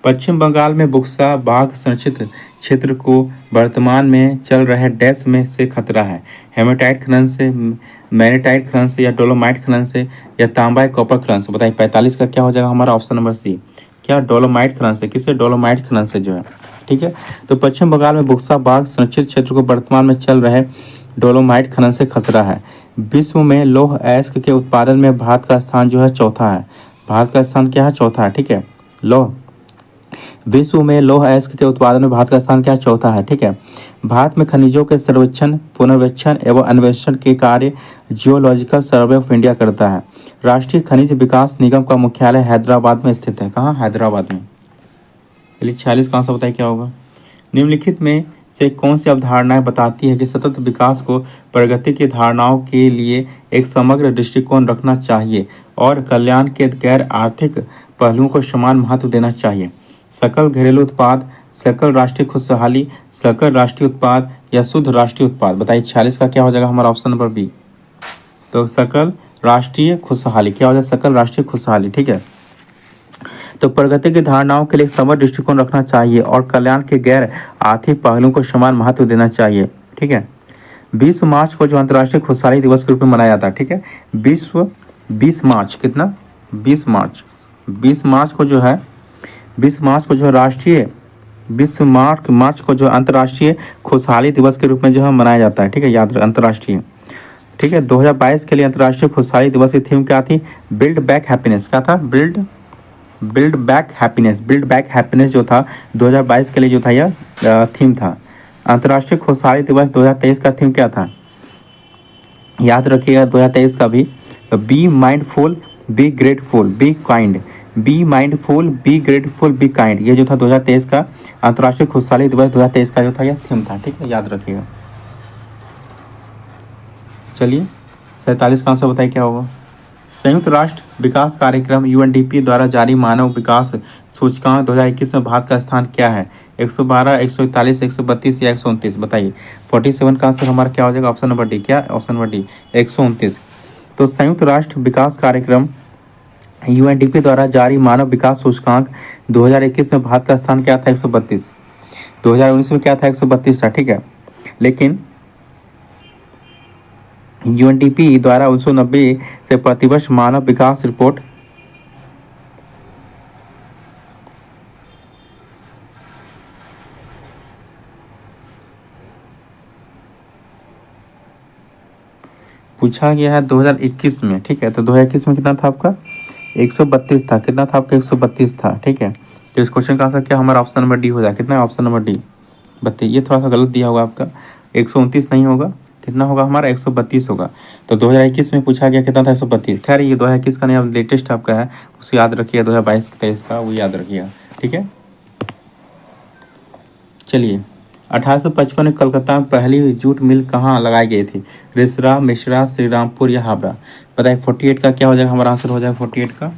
पश्चिम बंगाल में बुक्सा बाघ संरक्षित क्षेत्र को वर्तमान में चल रहे डैश में से खतरा है, हेमेटाइट खनन से, मैग्नेटाइट खनन से, या डोलोमाइट खनन से, या तांबा या कॉपर खनन से। बताइए 45 का क्या हो जाएगा हमारा, ऑप्शन नंबर सी क्या, डोलोमाइट खनन से। किससे, डोलोमाइट खनन से जो है। ठीक है, तो पश्चिम बंगाल में बुक्सा बाघ संरक्षित क्षेत्र को वर्तमान में चल रहे डोलोमाइट खनन से खतरा है। विश्व में लौह अयस्क के उत्पादन में भारत का स्थान जो है चौथा है। भारत का स्थान क्या है, चौथा है। ठीक है, लौह विश्व में लौह अयस्क के उत्पादन में भारत का स्थान क्या है, चौथा है। ठीक है, भारत में खनिजों के सर्वेक्षण, पुनर्वेक्षण एवं अन्वेषण के कार्य जियोलॉजिकल सर्वे ऑफ इंडिया करता है। राष्ट्रीय खनिज विकास निगम का मुख्यालय हैदराबाद में स्थित है। कहाँ, हैदराबाद में। चलिए 46 कहाँ से बताइए क्या होगा। निम्नलिखित में से कौन सी अवधारणाएं बताती है कि सतत विकास को प्रगति की धारणाओं के लिए एक समग्र दृष्टिकोण रखना चाहिए और कल्याण के गैर आर्थिक पहलुओं को समान महत्व देना चाहिए। सकल घरेलू उत्पाद, सकल राष्ट्रीय खुशहाली, सकल राष्ट्रीय उत्पाद या शुद्ध राष्ट्रीय उत्पाद। बताइए 46 का क्या हो जाएगा हमारा, ऑप्शन नंबर बी। तो सकल राष्ट्रीय खुशहाली क्या हो जाएगा, सकल राष्ट्रीय खुशहाली। ठीक है, तो प्रगति की धारणाओं के लिए समग्र दृष्टिकोण रखना चाहिए और कल्याण के गैर आर्थिक पहलुओं को समान महत्व देना चाहिए। ठीक है, 20 मार्च को जो अंतर्राष्ट्रीय खुशहाली दिवस के रूप में मनाया जाता है। ठीक है, 20 मार्च कितना, 20 मार्च, 20 मार्च को जो है, 20 मार्च को जो राष्ट्रीय, 20 मार्च को जो अंतर्राष्ट्रीय खुशहाली दिवस के रूप में जो है मनाया जाता है। ठीक है, याद अंतर्राष्ट्रीय। ठीक है, 2022 के लिए अंतर्राष्ट्रीय खुशहाली दिवस की थीम क्या थी, बिल्ड बैक हैप्पीनेस। क्या था, build back happiness. Build back happiness जो था 2022 के लिए जो था यह थीम था। अंतर्राष्ट्रीय खुशहाली दिवस 2023 का थीम क्या था, याद रखिएगा 2023 का भी। तो be mindful, be grateful, be kind. Be mindful, be grateful, be kind, ये जो था 2023 का अंतर्राष्ट्रीय खुशहाली दिवस 2023 का जो था यह थीम था। ठीक है, याद रखिएगा। चलिए 47 का आंसर बताइए क्या होगा। संयुक्त राष्ट्र विकास कार्यक्रम यूएनडीपी द्वारा जारी मानव विकास सूचकांक 2021 में भारत का स्थान क्या है, 112, 141, 132 या 129। बताइए 47 का आंसर हमारा क्या हो जाएगा, ऑप्शन नंबर डी। क्या, ऑप्शन नंबर डी 129। तो संयुक्त राष्ट्र विकास कार्यक्रम यूएनडीपी द्वारा जारी मानव विकास सूचकांक 2021 में भारत का स्थान क्या था, 132। 2019 में क्या था, 132 था। ठीक है, लेकिन यूएनडीपी द्वारा 1990 से प्रतिवर्ष मानव विकास रिपोर्ट पूछा गया है 2021 में। ठीक है, तो 2021 में कितना था आपका, 132 था। कितना था आपका, 132 था। ठीक है, तो इस क्वेश्चन का आंसर क्या हमारा, ऑप्शन नंबर डी हो जाए। कितना, ऑप्शन नंबर डी। बताइए, ये थोड़ा सा गलत दिया होगा आपका, 129 नहीं होगा, कितना होगा हमारा, 132 होगा। तो 2021 में पूछा गया कितना था, 132। खैर ये 2021 का नहीं, अब लेटेस्ट आपका है, उसको याद रखिए, 2022-23 का वो याद रखिएगा। ठीक है, चलिए 1855 में कलकत्ता में पहली जूट मिल कहाँ लगाई गई थी, रिसरा, मिश्रा, श्रीरामपुर या हावड़ा। बताइए 48 का क्या हो जाएगा हमारा आंसर हो जाएगा 48 का,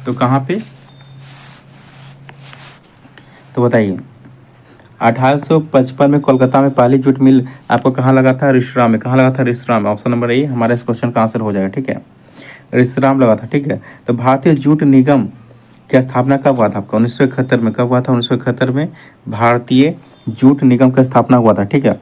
तो कहाँ पे, तो बताइए 1855 में कोलकाता में पहली जूट मिल आपको कहाँ लगा था, रिसरा में। कहाँ लगा था, रिसरा में। ऑप्शन नंबर ए हमारा इस क्वेश्चन का आंसर हो जाएगा। ठीक है, रिसरा में लगा था। ठीक है, तो भारतीय जूट निगम की स्थापना कब हुआ था आपका, 1971 में। कब हुआ था, 1971 में भारतीय जूट निगम का स्थापना हुआ था। ठीक है,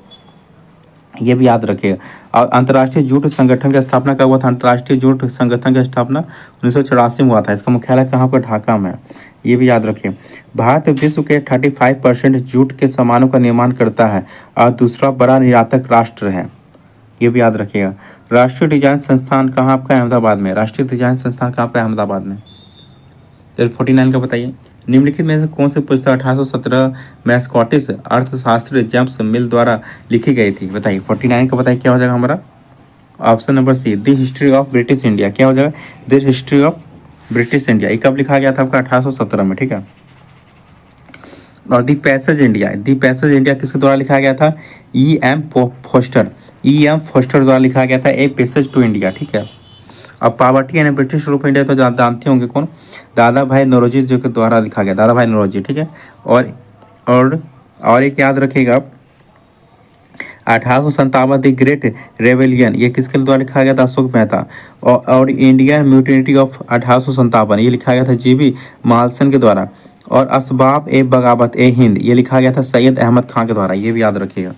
ये भी याद रखिएगा। और अंतर्राष्ट्रीय जूट संगठन की स्थापना कब हुआ था, अंतर्राष्ट्रीय जूट संगठन की स्थापना 1984 में हुआ था। इसका मुख्यालय कहाँ पर, ढाका में। ये भी याद रखिए। भारत विश्व के 35% जूट के सामानों का निर्माण करता है और दूसरा बड़ा निर्यातक राष्ट्र है। ये भी याद रखिएगा। राष्ट्रीय डिजाइन संस्थान कहाँ आपका, अहमदाबाद में। राष्ट्रीय डिजाइन संस्थान कहाँ पर, अहमदाबाद में। चलिए 49 का बताइए, निम्नलिखित में से कौन सी पुस्तक 1817 में स्कॉटिश अर्थशास्त्री जेम्स मिल द्वारा लिखी गई थी। बताइए 49 का बताइए क्या हो जाएगा हमारा, option number C, the history of British India. क्या हो जाएगा, the history of British India. ये कब लिखा गया था आपका, 1817 में। ठीक है, और दी पैसेज इंडिया किसके द्वारा लिखा गया था? फोस्टर। फोस्टर द्वारा लिखा गया था ए पैसेज टू इंडिया, ठीक है। अब poverty and British rule of India तो जानते होंगे कौन? दादा भाई नौरोजी जो के द्वारा लिखा गया, दादा भाई नौरोजी, ठीक है। और और एक याद रखिएगा, 1857 द ग्रेट रेवेलियन, ये किसके द्वारा लिखा गया था? अशोक मेहता। और इंडियन म्यूटिनिटी ऑफ 1857 ये लिखा गया था जीबी मालसन के द्वारा। और असबाब ए बगावत ए हिंद ये लिखा गया था सैयद अहमद खान के द्वारा, ये भी याद रखिएगा।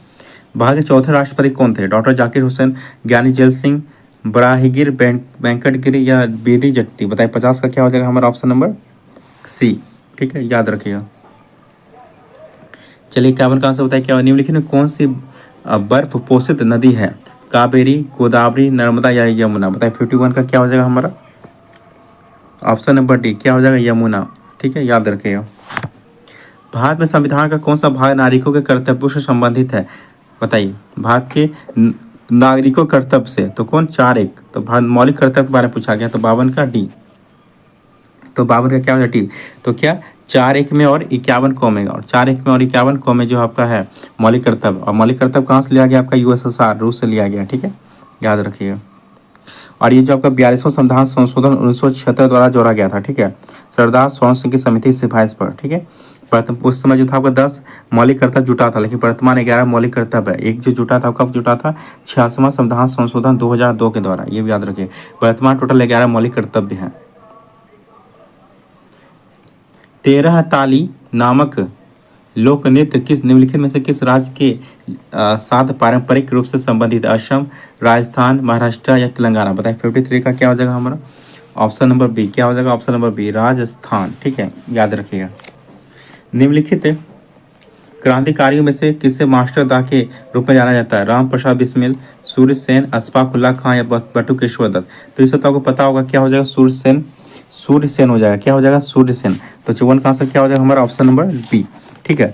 भारत के चौथे राष्ट्रपति कौन थे? डॉक्टर जाकिर हुसैन, ज्ञानी जैल सिंह, बराहीगिर वेंकटगिरी या बीडी जट्टी? बताइए 50 का क्या हो जाएगा हमारा ऑप्शन नंबर सी, ठीक है, याद रखिएगा। चलिए 51 का आंसर बताइए क्या? निम्नलिखित में कौन सी बर्फ पोषित नदी है? कावेरी, गोदावरी, नर्मदा या यमुना? बताइए 51 का क्या हो जाएगा हमारा ऑप्शन नंबर डी, क्या हो जाएगा? यमुना, ठीक है, याद रखिएगा। भारत में संविधान का कौन सा भाग नागरिकों के कर्तव्यों से संबंधित है? बताइए भारत के नागरिकों कर्तव्य से, तो कौन? 4(1), तो भारत मौलिक कर्तव्य के बारे में पूछा गया, तो 52 का डी। तो 52 का क्या हो जाएगा डी? तो क्या 4(1) में और 51 को में, और 4(1) में और 51 को में जो आपका है मौलिक कर्तव्य, और मौलिक कर्तव्य कहाँ से लिया गया? आपका यूएसएसआर, रूस से लिया गया, ठीक है, याद रखिएगा। और ये जो आपका 42वां संविधान संशोधन 1976 द्वारा जोड़ा गया था, ठीक है, सरदार स्वर्ण सिंह की समिति सिफारिश पर, ठीक है। प्रथम उस समय जो था आपका 10 मौलिक कर्तव्य जुटा था, लेकिन वर्तमान 11 मौलिक कर्तव्य है। एक जो जुटा था कब जुटा था? 86वां संविधान संशोधन 2002 के द्वारा, ये भी याद रखिए। वर्तमान टोटल 11 मौलिक कर्तव्य हैं। 13 ताली नामक लोक नृत्य किस निम्नलिखित में से किस राज्य के साथ पारंपरिक रूप से संबंधित? असम, राजस्थान, महाराष्ट्र या तेलंगाना? बताइए 53 का क्या हो जाएगा हमारा ऑप्शन नंबर बी, क्या हो जाएगा ऑप्शन नंबर बी, राजस्थान, ठीक है, याद रखिएगा। निम्नलिखित क्रांतिकारियों में से किसे मास्टर दा के रूप में जाना जाता है? राम प्रसाद बिस्मिल, सूर्य सेन, अशफाक उल्लाह खां या बटुकेश्वर दत्त? तो इसे तो आपको पता होगा क्या हो जाएगा? सूर्य सेन हो जाएगा, क्या हो जाएगा? सूर्य सेन। तो 54 का आंसर क्या हो जाएगा हमारा ऑप्शन नंबर बी, ठीक है।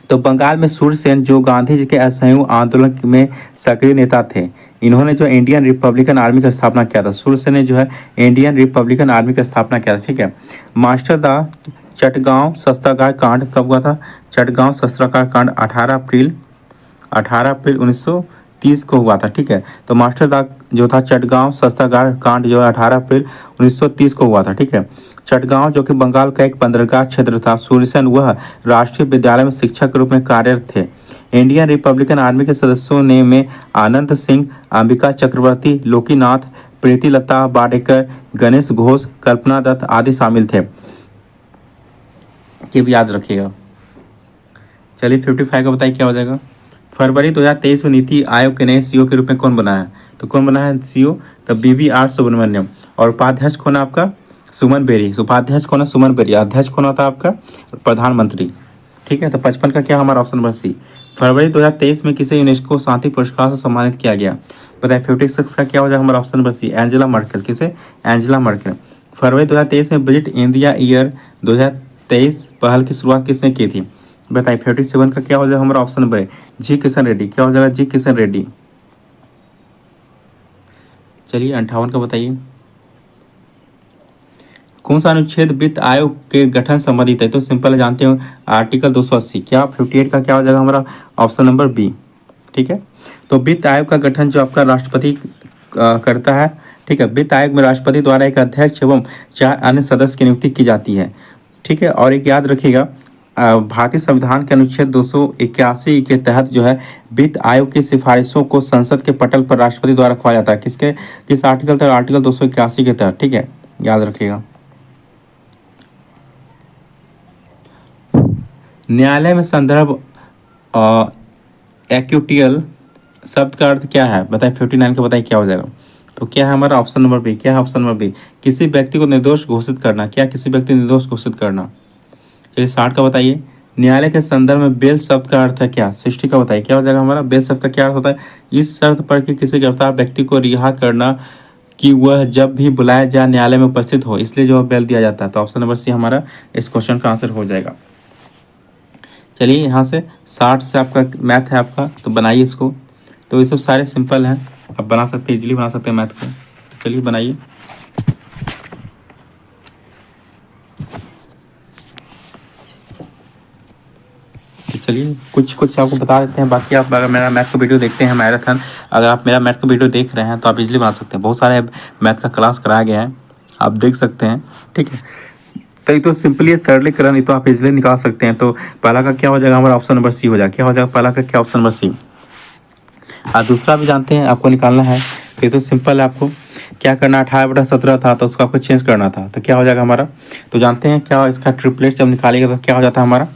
तो बंगाल में सूर्य सेन जो गांधी जी के असहयोग आंदोलन में सक्रिय नेता थे, इन्होंने जो इंडियन रिपब्लिकन आर्मी का स्थापना किया था, सूर्य सेन ने जो है इंडियन रिपब्लिकन आर्मी का स्थापना किया था, ठीक है। मास्टर दा चटगांव शस्त्रागार कांड कब हुआ था? चटगांव शस्त्रागार कांड 18 अप्रैल 1930 को हुआ था, ठीक है। तो मास्टर दा जो था चटगांव शस्त्रागार कांड जो है 18 अप्रैल 1930 को हुआ था, ठीक है। चटगांव जो कि बंगाल का एक बंदरगाह क्षेत्र था। सूर्यसेन वह राष्ट्रीय विद्यालय में शिक्षक के रूप में कार्यरत थे। इंडियन रिपब्लिकन आर्मी के सदस्यों ने में आनंद सिंह, अंबिका चक्रवर्ती, लोकीनाथ, प्रीतिलता बाडेकर, गणेश घोष, कल्पना दत्त आदि शामिल थे, ये भी याद रखिएगा। चलिए 55 का बताइए क्या हो जाएगा? फरवरी 2023 में नीति आयोग के नए सीईओ के रूप में कौन बना है? तो कौन बना है सीईओ? तो BVR सुब्रमण्यम। और उपाध्यक्ष कौन है आपका? सुमन बेरी। उपाध्यक्ष कौन है? सुमन बेरी। अध्यक्ष कौन होता है आपका? प्रधानमंत्री, ठीक है। तो 55 का क्या हमारा ऑप्शन नंबर सी। फरवरी 2023 में किसे यूनेस्को शांति पुरस्कार से सम्मानित किया गया? बताइए 56 का क्या हो जाएगा हमारा option number C, Angela Merkel. किसे? Angela Merkel. फरवरी 2023 में विजिट इंडिया ईयर 2023 पहल की शुरुआत किसने की थी? बताइए 57 का क्या हो जाएगा हमारा ऑप्शन नंबर है जी किशन रेड्डी। क्या हो जाएगा? जी किशन रेड्डी। चलिए 58 का बताइए कौन सा अनुच्छेद वित्त आयोग के गठन संबंधित है? तो सिंपल है, जानते हो आर्टिकल 280। क्या 58 का क्या हो जाएगा हमारा ऑप्शन नंबर बी, ठीक है। तो वित्त आयोग का गठन जो आपका राष्ट्रपति करता है, ठीक है। वित्त आयोग में राष्ट्रपति द्वारा एक अध्यक्ष एवं 4 अन्य सदस्य की नियुक्ति की जाती है, ठीक है। और एक याद रखिएगा, भारतीय संविधान के अनुच्छेद 281 के तहत जो है वित्त आयोग की सिफारिशों को संसद के पटल पर राष्ट्रपति द्वारा रखवाया जाता है। किस आर्टिकल तक? आर्टिकल 281 के तहत, ठीक है, याद रखिएगा। न्यायालय में संदर्भ एक्यूटियल शब्द का अर्थ क्या है? बताइए 59 का बताइए क्या हो जाएगा? तो क्या है हमारा ऑप्शन नंबर बी। क्या है ऑप्शन नंबर बी? किसी व्यक्ति को निर्दोष घोषित करना। क्या किसी व्यक्ति को निर्दोष घोषित करना? चलिए 60 का बताइए न्यायालय के संदर्भ में बेल शब्द का अर्थ है क्या? 60 का बताइए क्या हो जाएगा हमारा? बेल शब्द का क्या अर्थ होता है? इस शर्त पर कि किसी गिरफ्तार व्यक्ति को रिहा करना कि वह जब भी बुलाया जाए न्यायालय में उपस्थित हो, इसलिए जो बेल दिया जाता है। तो ऑप्शन नंबर सी हमारा इस क्वेश्चन का आंसर हो जाएगा। चलिए यहाँ से 60 से आपका मैथ है आपका, तो बनाइए इसको। तो ये सब सारे सिंपल हैं, आप बना सकते हैं, इजीली बना सकते हैं मैथ को। तो चलिए बनाइए। चलिए कुछ कुछ आपको बता देते हैं, बाकी आप अगर मेरा मैथ का वीडियो देखते हैं मैराथन, अगर आप मेरा मैथ का वीडियो देख रहे हैं तो आप इजीली बना सकते हैं। बहुत सारे मैथ का क्लास कराया गया है, आप देख सकते हैं। ठीक है, तो ये तो सिंपली सरलीकरण, ये तो आप इजीली निकाल सकते हैं। तो पहला का क्या हो जाएगा हमारा, ऑप्शन नंबर सी हो जाएगा। क्या हो जाएगा पहला का, क्या ऑप्शन नंबर सी। दूसरा भी जानते हैं आपको निकालना है, तो ये तो सिंपल है। आपको क्या करना, 18/17 था तो उसको आपको चेंज करना था, तो क्या हो जाएगा हमारा, तो जानते हैं क्या इसका ट्रिपलेट जब निकालेगा तो क्या हो जाता है हमारा,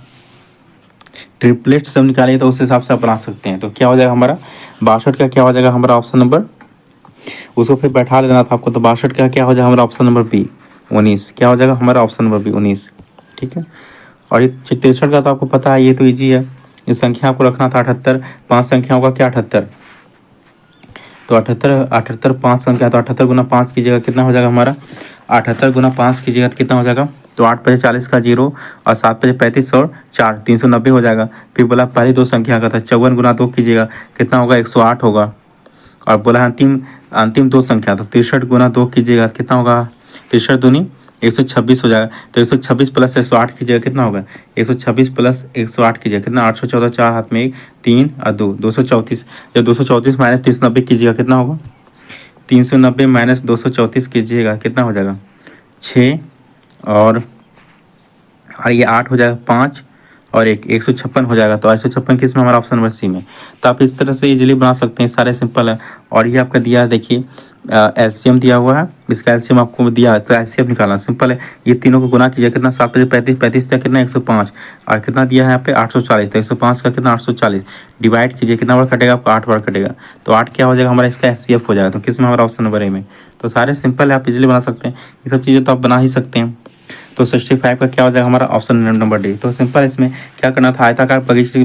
ट्रिपलेट जब निकालेगा तो उस हिसाब से आप बना सकते हैं। तो क्या हो जाएगा हमारा 62 का क्या हो जाएगा हमारा ऑप्शन नंबर, उसको फिर बैठा देना था आपको। तो 62 का क्या हो जाएगा हमारा ऑप्शन नंबर बी 19, क्या हो जाएगा हमारा ऑप्शन नंबर बी 19। ठीक है, और ये 63 का तो आपको पता है, ये तो ईजी है। इस संख्या को रखना था 78, 5 संख्याओं का क्या 78, तो 78 5 संख्या, तो 78 गुना 5 कीजिएगा कितना हो जाएगा हमारा, 78 गुना 5 कीजिएगा तो कितना हो जाएगा, तो 8 पचे 40 का 0 और 7 पचे 35 और 4 390 हो जाएगा। फिर बोला पहली दो संख्या का था 54 गुना 2 कीजिएगा कितना होगा 108 होगा। और बोला अंतिम अंतिम दो संख्या, तो 63 गुना 2 कीजिएगा कितना होगा, 63 दूनी 126 हो जाएगा। तो 126 प्लस 108 कीजिएगा कितना होगा, 126 प्लस 108 कीजिएगा कितना, 814, 4 हाथ में 1 3 और 2 234। जब 234 माइनस 390 कीजिएगा कितना होगा, 390 माइनस 234 कीजिएगा कितना हो जाएगा 6 और ये 8 हो जाएगा 5 और 156 हो जाएगा। तो 156 किस में हमारा ऑप्शन नंबर सी में। तो आप इस तरह से इजीली बना सकते हैं, सारे सिंपल है। और ये आपका दिया है, देखिए एलसीएम दिया हुआ है, इसका एलसीएम आपको दिया है तो एलसीएम निकालना सिंपल है। ये तीनों को गुना कीजिए कितना, 7 पचे 35, 35 का कितना 105 और कितना दिया है यहाँ पे 840, तो 105 का कितना 840 डिवाइड कीजिए कितना बार कटेगा आपको 8 बार कटेगा। तो 8 क्या हो जाएगा हमारा, इसका एचसीएफ हो जाएगा। तो किस में हमारा ऑप्शन नंबर ए में। तो सारे सिंपल है, आप इजीली बना सकते हैं, ये सब चीज़ें तो आप बना ही सकते हैं। तो 65 का क्या हो जाएगा हमारा ऑप्शन नंबर डी। तो सिंपल इसमें क्या करना था, आयताकार बगीचे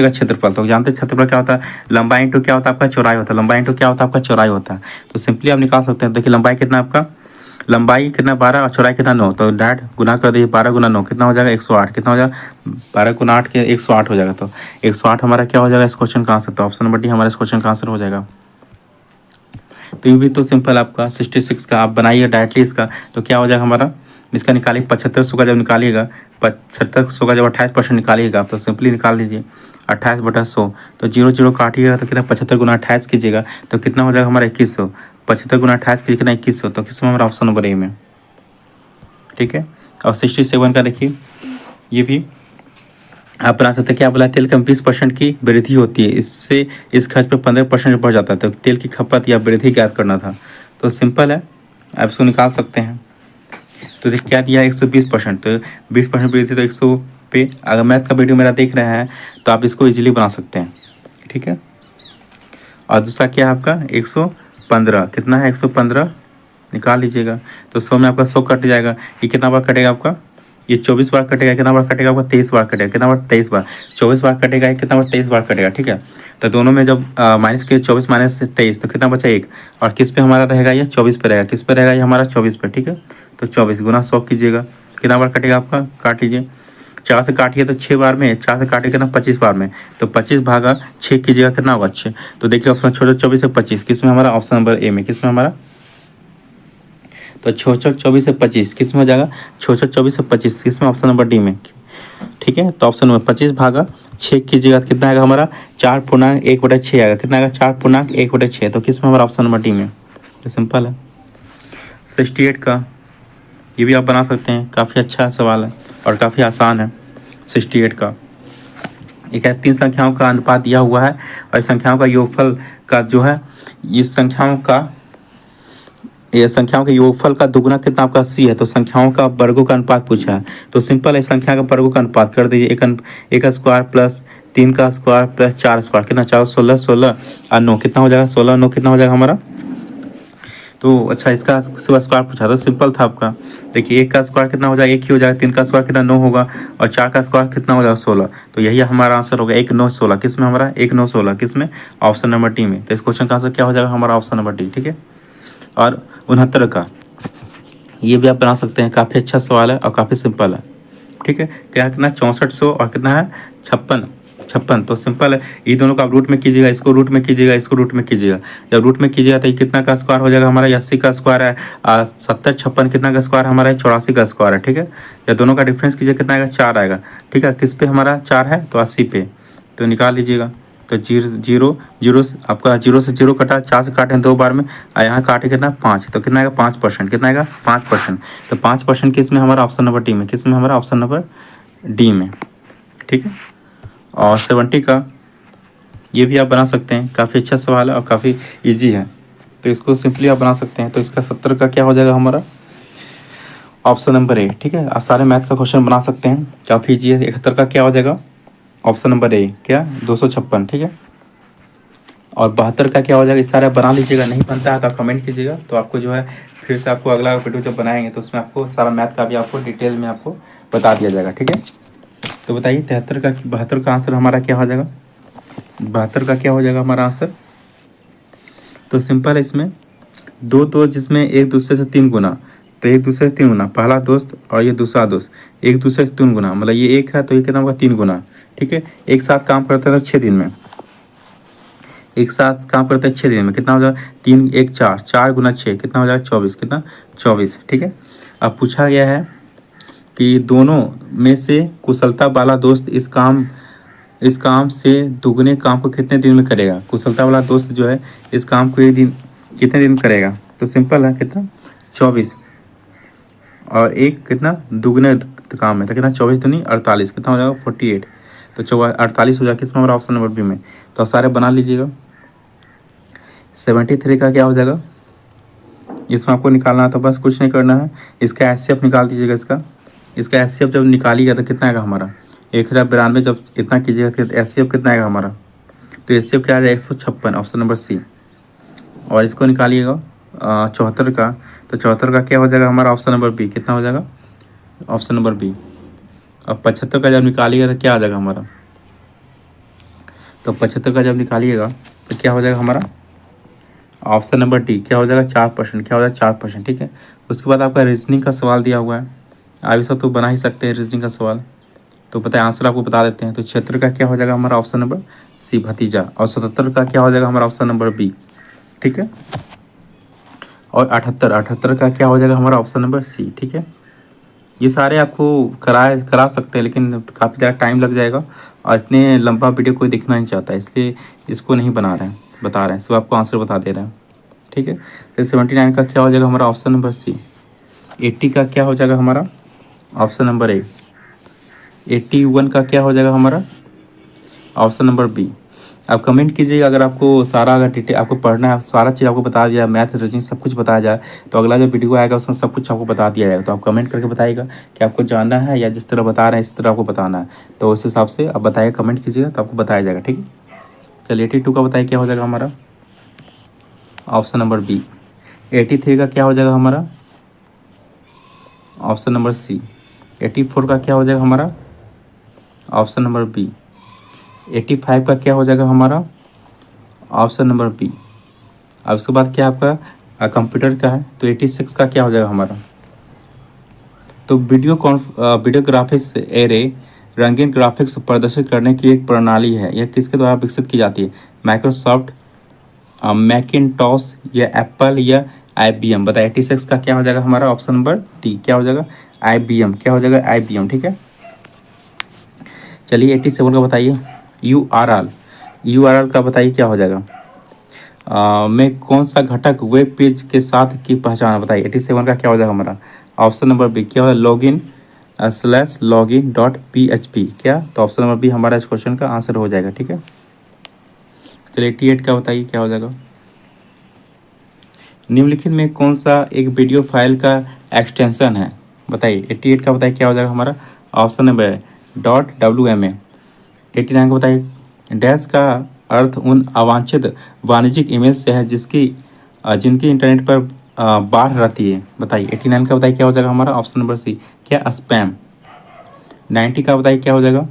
का क्षेत्रफल, तो जानते हैं क्षेत्रफल क्या होता है, लंबाई इंटू क्या होता है आपका चौड़ाई होता है, लंबाई इंटू क्या होता है आपका चौड़ाई होता है। तो सिंपली आप निकाल सकते हैं। देखिए लंबाई कितना आपका, लंबाई कितना 12 और चौड़ाई कितना 9, तो डायरेक्ट गुना कर दीजिए 12 गुना 9 कितना हो जाएगा 108, कितना हो जाएगा 12 गुना 8 के 108 हो जाएगा। तो 108 हमारा क्या हो जाएगा इस क्वेश्चन का आंसर। तो ऑप्शन नंबर डी हमारा इस क्वेश्चन का आंसर हो जाएगा। तो ये भी तो सिंपल आपका 66 का आप बनाइए डायरेक्टली इसका, तो क्या हो जाएगा हमारा, इसका निकालिए 7500 का जब निकालिएगा, 7500 का जब 28% निकालिएगा आप, तो सिंपली निकाल लीजिए 28/100, तो 0 0 काटिएगा तो कितना 75 गुना 28 कीजिएगा तो कितना हो जाएगा हमारा 2100, 75 गुना 28 कीजिए कितना 2100, तो किस में हमारा ऑप्शन नंबर ए में। ठीक है, और 67 का देखिए, ये भी आप बना सकते हैं। क्या बोला, तेल में 20% की वृद्धि होती है, इससे इस खर्च पर 15% बढ़ जाता है। तो तेल की खपत या वृद्धि ज्ञात करना था, तो सिंपल है आप इसको निकाल सकते हैं। तो देख क्या दिया 120%, तो 20% वृद्धि तो 100 पे। अगर मैथ का वीडियो मेरा देख रहे हैं तो आप इसको इजीली बना सकते हैं। ठीक है, और दूसरा क्या है आपका 115, कितना है 115 निकाल लीजिएगा। तो 100 में आपका 100 कट जाएगा, ये कितना बार कटेगा आपका, ये 24 बार कटेगा, कितना बार कटेगा आपका 23 बार कटेगा, कितना बार 23 बार, 24 बार कटेगा, ये कितना बार 23 बार कटेगा। ठीक है, तो दोनों में जब माइनस के 24 माइनस 23 तो कितना बचा 1, और किस पे हमारा रहेगा ये 24 पे रहेगा, किस पे रहेगा ये हमारा 24 पे। ठीक है, तो 24 गुना 100 कीजिएगा कितना बार कटेगा आपका, काट लीजिए 4 से काटिए तो 6 बार में, 4 से काटिए कितना 25 बार में, तो 25 भागा 6 कीजिएगा कितना होगा 6। तो देखिए ऑप्शन छोटे 24 से 25 किस में हमारा ऑप्शन नंबर ए में, किस में हमारा, तो 24 से 25 किस में हो जाएगा, 24 से 25 किस में ऑप्शन नंबर डी में। ठीक है, तो ऑप्शन नंबर 25 भागा 6 कीजिएगा तो कितना आएगा हमारा 4.1/6 आएगा, कितना आएगा 4.1/6, तो किस में हमारा ऑप्शन नंबर डी में। तो सिंपल है। 68 का ये भी आप बना सकते हैं, काफ़ी अच्छा सवाल है और काफ़ी आसान है। 68 का एक है 3 संख्याओं का अनुपात दिया हुआ है और संख्याओं का योगफल का जो है, इस संख्याओं का ये संख्याओं के योगफल का दुगुना कितना आपका 80 है। तो संख्याओं का वर्गों का अनुपात पूछा है, तो सिंपल है संख्या का वर्गों का अनुपात कर दीजिए, एक स्क्वायर प्लस 3 का स्क्वायर प्लस 4 स्क्वायर कितना 4 16 16 और 9 कितना हो जाएगा 16 9 कितना हो जाएगा हमारा। तो अच्छा इसका स्क्वायर पूछा था, सिंपल था आपका। देखिए 1 का स्क्वायर कितना हो जाएगा 1 ही हो जाएगा, 3 का स्क्वायर कितना 9 होगा और 4 का स्क्वायर कितना हो जाएगा 16। तो यही हमारा आंसर होगा 1 9 16 किस में हमारा 1 9 16 किस में ऑप्शन नंबर डी में। तो इस क्वेश्चन का आंसर क्या हो जाएगा हमारा ऑप्शन नंबर डी। ठीक है, और 69 का ये भी आप बना सकते हैं, काफ़ी अच्छा सवाल है और काफ़ी सिंपल है। ठीक है, क्या कितना 6400 और कितना है 56 56, तो सिंपल है, ये दोनों का आप रूट में कीजिएगा, इसको रूट में कीजिएगा, इसको रूट में कीजिएगा। जब रूट में कीजिएगा तो ये कितना का स्क्वायर हो जाएगा हमारा, 80 का स्क्वायर है। 70 56 कितना का स्क्वायर हमारा है, 84 का स्क्वायर है, ठीक है। या दोनों का डिफरेंस कीजिए, कितना आएगा, 4 आएगा, ठीक है। किस पे हमारा 4 है, तो 80 पे, तो निकाल लीजिएगा। तो जीरो जीरो आपका 0 से 0 कटा, 4 से काटे 2 बार में, और यहाँ काटे कितना 5, तो कितना आएगा 5%, कितना आएगा 5%। तो 5% किस में हमारा, ऑप्शन नंबर डी में, किस में हमारा, ऑप्शन नंबर डी में, ठीक है। और 70 का ये भी आप बना सकते हैं, काफ़ी अच्छा सवाल है और काफ़ी इजी है, तो इसको सिंपली आप बना सकते हैं। तो इसका 70 का क्या हो जाएगा हमारा, ऑप्शन नंबर ए, ठीक है। आप सारे मैथ का क्वेश्चन बना सकते हैं, काफ़ी इजी है। 71 का क्या हो जाएगा, ऑप्शन नंबर ए, क्या 256, ठीक है। और 72 का क्या हो जाएगा, इस सारे बना लीजिएगा, नहीं बनता है तो आप कमेंट कीजिएगा, तो आपको जो है फिर से आपको अगला वीडियो जब बनाएंगे तो उसमें आपको सारा मैथ का भी आपको डिटेल में आपको बता दिया जाएगा, ठीक है। तो बताइए 72 का आंसर हमारा क्या हो जाएगा, 72 का क्या हो जाएगा हमारा आंसर। तो सिंपल है, इसमें दो दोस्त जिसमें एक दूसरे से 3 गुना, तो एक दूसरे से 3 गुना, पहला दोस्त और ये दूसरा दोस्त एक दूसरे से 3 गुना, मतलब ये 1 है तो ये कितना होगा 3 गुना, ठीक है। एक साथ काम करते हैं तो 6 दिन में, एक साथ काम करते हैं 6 दिन में, कितना हो जाएगा 3 1 4, 4 गुना 6 कितना हो जाएगा 24, कितना 24, ठीक है। अब पूछा गया है कि दोनों में से कुशलता वाला दोस्त इस काम से दुगने काम को कितने दिन में करेगा। कुशलता वाला दोस्त जो है इस काम को एक दिन कितने दिन में करेगा, तो सिंपल है, कितना 24, और एक कितना दुगने काम है, तो कितना 24 दूनी 48, कितना हो जाएगा 48, तो 48 हो जाएगा किसमें हमारा, ऑप्शन नंबर बी में। तो सारे बना लीजिएगा। 73 का क्या हो जाएगा, इसमें आपको निकालना है, तो बस कुछ नहीं करना है, इसका एचसीएफ निकाल दीजिएगा। इसका एचसीएफ जब निकालिएगा तो कितना आएगा हमारा, 1092, जब इतना कीजिएगा तो एचसीएफ कितना आएगा हमारा, तो एचसीएफ क्या आ जाएगा 156, ऑप्शन नंबर सी। और इसको निकालिएगा 74 का, तो 74 का क्या हो जाएगा हमारा, ऑप्शन नंबर बी, कितना हो जाएगा, ऑप्शन नंबर बी। अब 75 का जब निकालिएगा तो क्या आ जाएगा हमारा, तो 75 का जब निकालिएगा तो क्या हो जाएगा हमारा, ऑप्शन नंबर डी, क्या हो जाएगा 4%, क्या हो जाएगा 4%, ठीक है। उसके बाद आपका रीजनिंग का सवाल दिया हुआ है, आप सब तो बना ही सकते हैं रीजनिंग का सवाल, तो पता है आंसर आपको बता देते हैं। तो 76 का क्या हो जाएगा हमारा, ऑप्शन नंबर सी, भतीजा। और 77 का क्या हो जाएगा हमारा, ऑप्शन नंबर बी, ठीक है। और 78 का क्या हो जाएगा हमारा, ऑप्शन नंबर सी, ठीक है। ये सारे आपको करा सकते हैं, लेकिन काफ़ी ज़्यादा टाइम लग जाएगा और इतने लंबा वीडियो कोई देखना नहीं चाहता, इसलिए इसको नहीं बना रहे हैं, बता रहे हैं, सिर्फ आपको आंसर बता दे रहे हैं, ठीक है। तो 79 का क्या हो जाएगा हमारा, ऑप्शन नंबर सी। 80 का क्या हो जाएगा हमारा, ऑप्शन नंबर ए। 81 का क्या हो जाएगा हमारा, ऑप्शन नंबर बी। आप कमेंट कीजिएगा, अगर आपको सारा अगर डिटेल आपको पढ़ना है, सारा चीज़ आपको बता दिया, मैथ रीजनिंग सब कुछ बताया जाए, तो अगला जो वीडियो आएगा उसमें सब कुछ आपको बता दिया जाएगा। तो आप कमेंट करके बताइएगा कि आपको जानना है या जिस तरह बता रहे हैं इस तरह आपको बताना है, तो उस हिसाब से आप बताइएगा, कमेंट कीजिएगा तो आपको बताया जाएगा, ठीक है। चलिए 82 का बताइए क्या हो जाएगा हमारा, ऑप्शन नंबर बी। 83 का क्या हो जाएगा हमारा, ऑप्शन नंबर सी। 84 का क्या हो जाएगा हमारा, ऑप्शन नंबर बी। 85 का क्या हो जाएगा हमारा, ऑप्शन नंबर बी। अब उसके बाद क्या आपका कंप्यूटर का है, तो 86 का क्या हो जाएगा हमारा। तो वीडियो ग्राफिक्स एरे रंगीन ग्राफिक्स प्रदर्शित करने की एक प्रणाली है, यह किसके द्वारा विकसित की जाती है, माइक्रोसॉफ्ट, मैकिनटॉश या एप्पल या IBM। बताइए 86 का क्या हो जाएगा हमारा, ऑप्शन नंबर डी, क्या हो जाएगा IBM, क्या हो जाएगा IBM, ठीक है। चलिए 87 का बताइए, URL का बताइए क्या हो जाएगा, में कौन सा घटक वेब पेज के साथ की पहचान, बताइए 87 का क्या हो जाएगा हमारा, ऑप्शन नंबर बी, क्या होगा login/login.php, क्या, तो ऑप्शन नंबर बी हमारा इस क्वेश्चन का आंसर हो जाएगा, ठीक है। चलिए 88 का बताइए क्या हो जाएगा, निम्नलिखित में कौन सा एक वीडियो फाइल का एक्सटेंशन है, बताइए 88 का बताइए क्या हो जाएगा हमारा, ऑप्शन नंबर .wma। 89 का बताइए, डैश का अर्थ उन अवांछित वाणिज्यिक ईमेल से है जिनकी इंटरनेट पर बाढ़ रहती है, बताइए 89 का बताइए क्या हो जाएगा हमारा, ऑप्शन नंबर सी, क्या स्पैम। 90 का बताइए क्या हो जाएगा,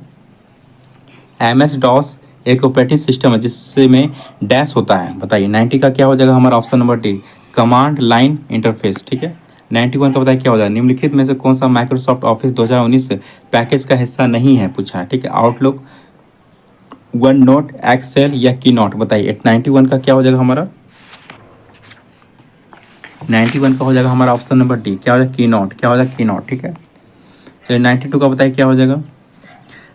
MS-DOS एक ऑपरेटिंग सिस्टम है जिससे में डैश होता है, बताइए 90 का क्या हो जाएगा हमारा, option number D, command line interface, ठीक है। 91 का बताइए क्या हो जाएगा, निम्नलिखित में से कौन सा माइक्रोसॉफ्ट ऑफिस 2019 पैकेज का हिस्सा नहीं है, पूछा है, ठीक है। वन नोट, एक्सेल या की नोट? बताइए 91 का क्या हो जाएगा हमारा? 91 का हो जाएगा हमारा ऑप्शन नंबर डी, क्या हो जाएगा? की नोट। क्या हो जाएगा? की नोट। ठीक है, चलिए 92 का बताइए क्या हो जाएगा?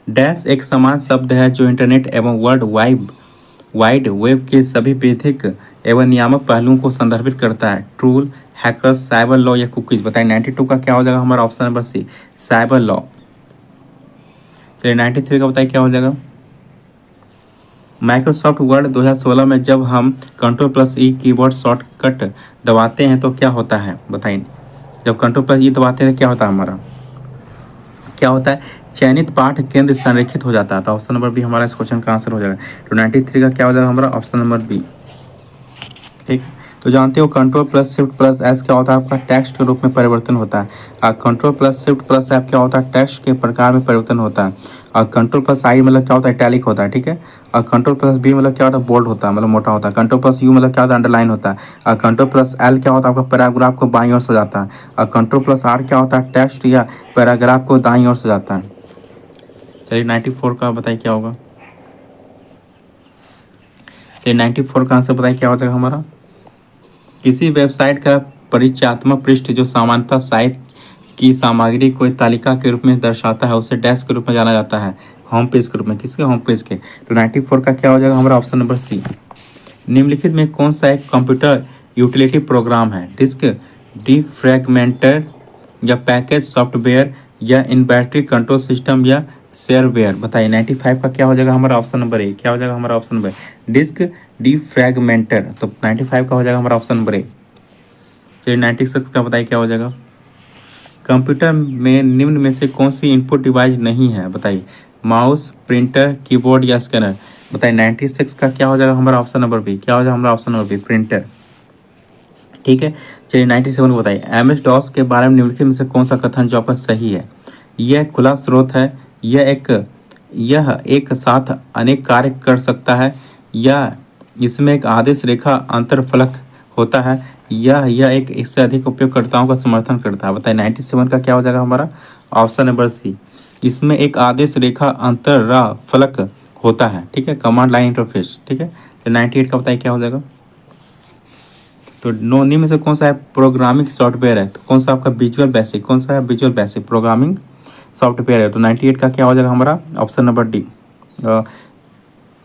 डैश एक समान शब्द है जो इंटरनेट एवं वर्ल्ड वाइड वेब के सभी विधिक एवं नियामक पहलुओं को संदर्भित करता है। टूल, हैकर्स, साइबर लॉ या कुकीज? बताइए 92 का क्या हो जाएगा हमारा option number C, cyber law. चलिए 93 का बताइए क्या हो जाएगा? माइक्रोसॉफ्ट वर्ड 2016 में जब हम Ctrl+E कीबोर्ड शॉर्टकट दबाते हैं तो क्या होता है? बताइए, जब Ctrl+E दबाते हैं तो क्या होता है हमारा? क्या होता है? चयनित पाठ केंद्र संरेखित हो जाता है। तो ऑप्शन नंबर बी हमारा इस क्वेश्चन का आंसर हो जाएगा। तो 93 का क्या हो जाएगा हमारा? Option number B. ठीक, तो जानते हो Ctrl+Shift+S क्या होता है? आपका टेक्स्ट के रूप में परिवर्तन होता है। और Ctrl+Shift+F क्या होता है? टेक्स्ट के प्रकार में परिवर्तन होता है। और Ctrl+I मतलब क्या होता है? इटैलिक होता है। ठीक है, और Ctrl+B मतलब क्या होता है? बोल्ड होता है, मतलब मोटा होता है। Ctrl+U मतलब क्या होता है? अंडरलाइन होता है। और Ctrl+L क्या होता है? आपका पैराग्राफ को बाईं ओर सजाता है। और Ctrl+R क्या होता है? टेक्स्ट या पैराग्राफ को दाईं ओर सजाता है। चलिए 94 का बताइए क्या होगा? चलिए 94 का आंसर बताइए क्या हो जाएगा हमारा? किसी वेबसाइट का परिचयात्मक पृष्ठ जो सामान्यतः साइट की सामग्री को एक तालिका के रूप में दर्शाता है उसे डैश के रूप में जाना जाता है, होम पेज के रूप में। किसके? होम पेज के। तो 94 का क्या हो जाएगा हमारा? Option number C. निम्नलिखित में कौन सा एक कंप्यूटर यूटिलिटी प्रोग्राम है? डिस्क डिफ्रैगमेंटर या पैकेज सॉफ्टवेयर या इन बैटरी कंट्रोल सिस्टम या शेयरवेयर? बताइए 95 का क्या हो जाएगा हमारा? Option number A. क्या हो जाएगा हमारा ऑप्शन नंबर? डिस्क डिफ्रैगमेंटर। तो 95 का हो जाएगा हमारा ऑप्शन नंबर ए। चलिए 96 का बताइए क्या हो जाएगा? कंप्यूटर में निम्न में से कौन सी इनपुट डिवाइस नहीं है? बताइए, माउस, प्रिंटर, कीबोर्ड या स्कैनर? बताइए 96 का क्या हो जाएगा हमारा? Option number B. क्या हो जाएगा हमारा ऑप्शन नंबर बी? प्रिंटर। ठीक है, चलिए 97 को बताइए, MS DOS के बारे में निम्नलिखित में से कौन सा कथन जो आपका सही है? यह खुला स्रोत है, यह एक साथ अनेक कार्य कर सकता है, या इसमें एक आदेश रेखा अंतरफलक होता है, या यह एक इससे अधिक उपयोगकर्ताओं का समर्थन करता है? बताइए 97 का क्या हो जाएगा हमारा? ऑप्शन नंबर सी, इसमें एक आदेश रेखा अंतरफलक होता है। ठीक है, कमांड लाइन इंटरफेस। ठीक है, तो 98 का बताइए क्या हो जाएगा? तो निम्न में से कौन सा है प्रोग्रामिंग सॉफ्टवेयर है? तो कौन सा आपका विजुअल बेसिक? कौन सा है विजुअल बेसिक प्रोग्रामिंग सॉफ्टवेयर है? तो 98 का क्या हो जाएगा हमारा? Option number D.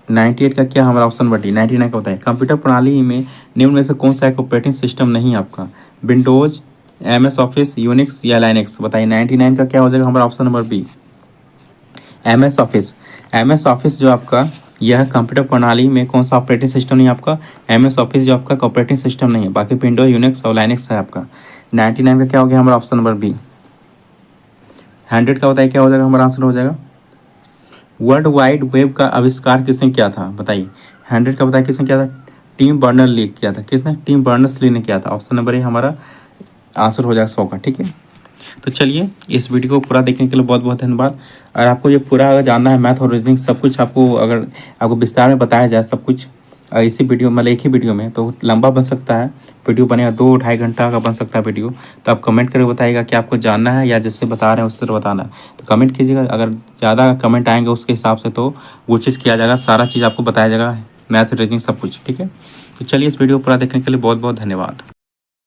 98 का क्या हमारा? Option number D. 99 का बताइए, कंप्यूटर प्रणाली में निम्न में से कौन सा एक ऑपरेटिंग सिस्टम नहीं आपका? विंडोज, MS ऑफिस, यूनिक्स या लाइनेक्स? बताइए 99 का क्या हो जाएगा हमारा? Option number B, MS Office. MS Office जो आपका यह कंप्यूटर प्रणाली में कौन सा ऑपरेटिंग सिस्टम नहीं है आपका? MS ऑफिस जो आपका ऑपरेटिंग सिस्टम नहीं है, बाकी विंडो, यूनिक्स और लाइनेक्स है आपका। 99 का क्या हो गया हमारा? Option number B. 100 का बताइए क्या हो जाएगा हमारा? आंसर हो जाएगा, वर्ल्ड वाइड वेब का आविष्कार किसने किया था? बताइए 100 का बताइए किसने किया था? टिम बर्नर्स-ली किया था। किसने? टिम बर्नर्स-ली ने किया था। ऑप्शन नंबर ए हमारा आंसर हो जाएगा 100 का। ठीक है, तो चलिए इस वीडियो को पूरा देखने के लिए बहुत बहुत धन्यवाद। और आपको ये पूरा अगर जानना है मैथ और रीजनिंग सब कुछ आपको, अगर आपको विस्तार में बताया जाए सब कुछ इसी वीडियो मतलब एक ही वीडियो में, तो लंबा बन सकता है वीडियो, बनेगा 2-2.5 घंटा का बन सकता है वीडियो। तो आप कमेंट करके बताइएगा कि आपको जानना है या जिससे बता रहे हैं उस तरह बताना है। तो कमेंट कीजिएगा, अगर ज़्यादा कमेंट आएंगे उसके हिसाब से तो वो चीज़ किया जाएगा, सारा चीज़ आपको बताया जाएगा, मैथ रीजनिंग सब कुछ। ठीक है, तो चलिए इस वीडियो को पूरा देखने के लिए बहुत बहुत धन्यवाद।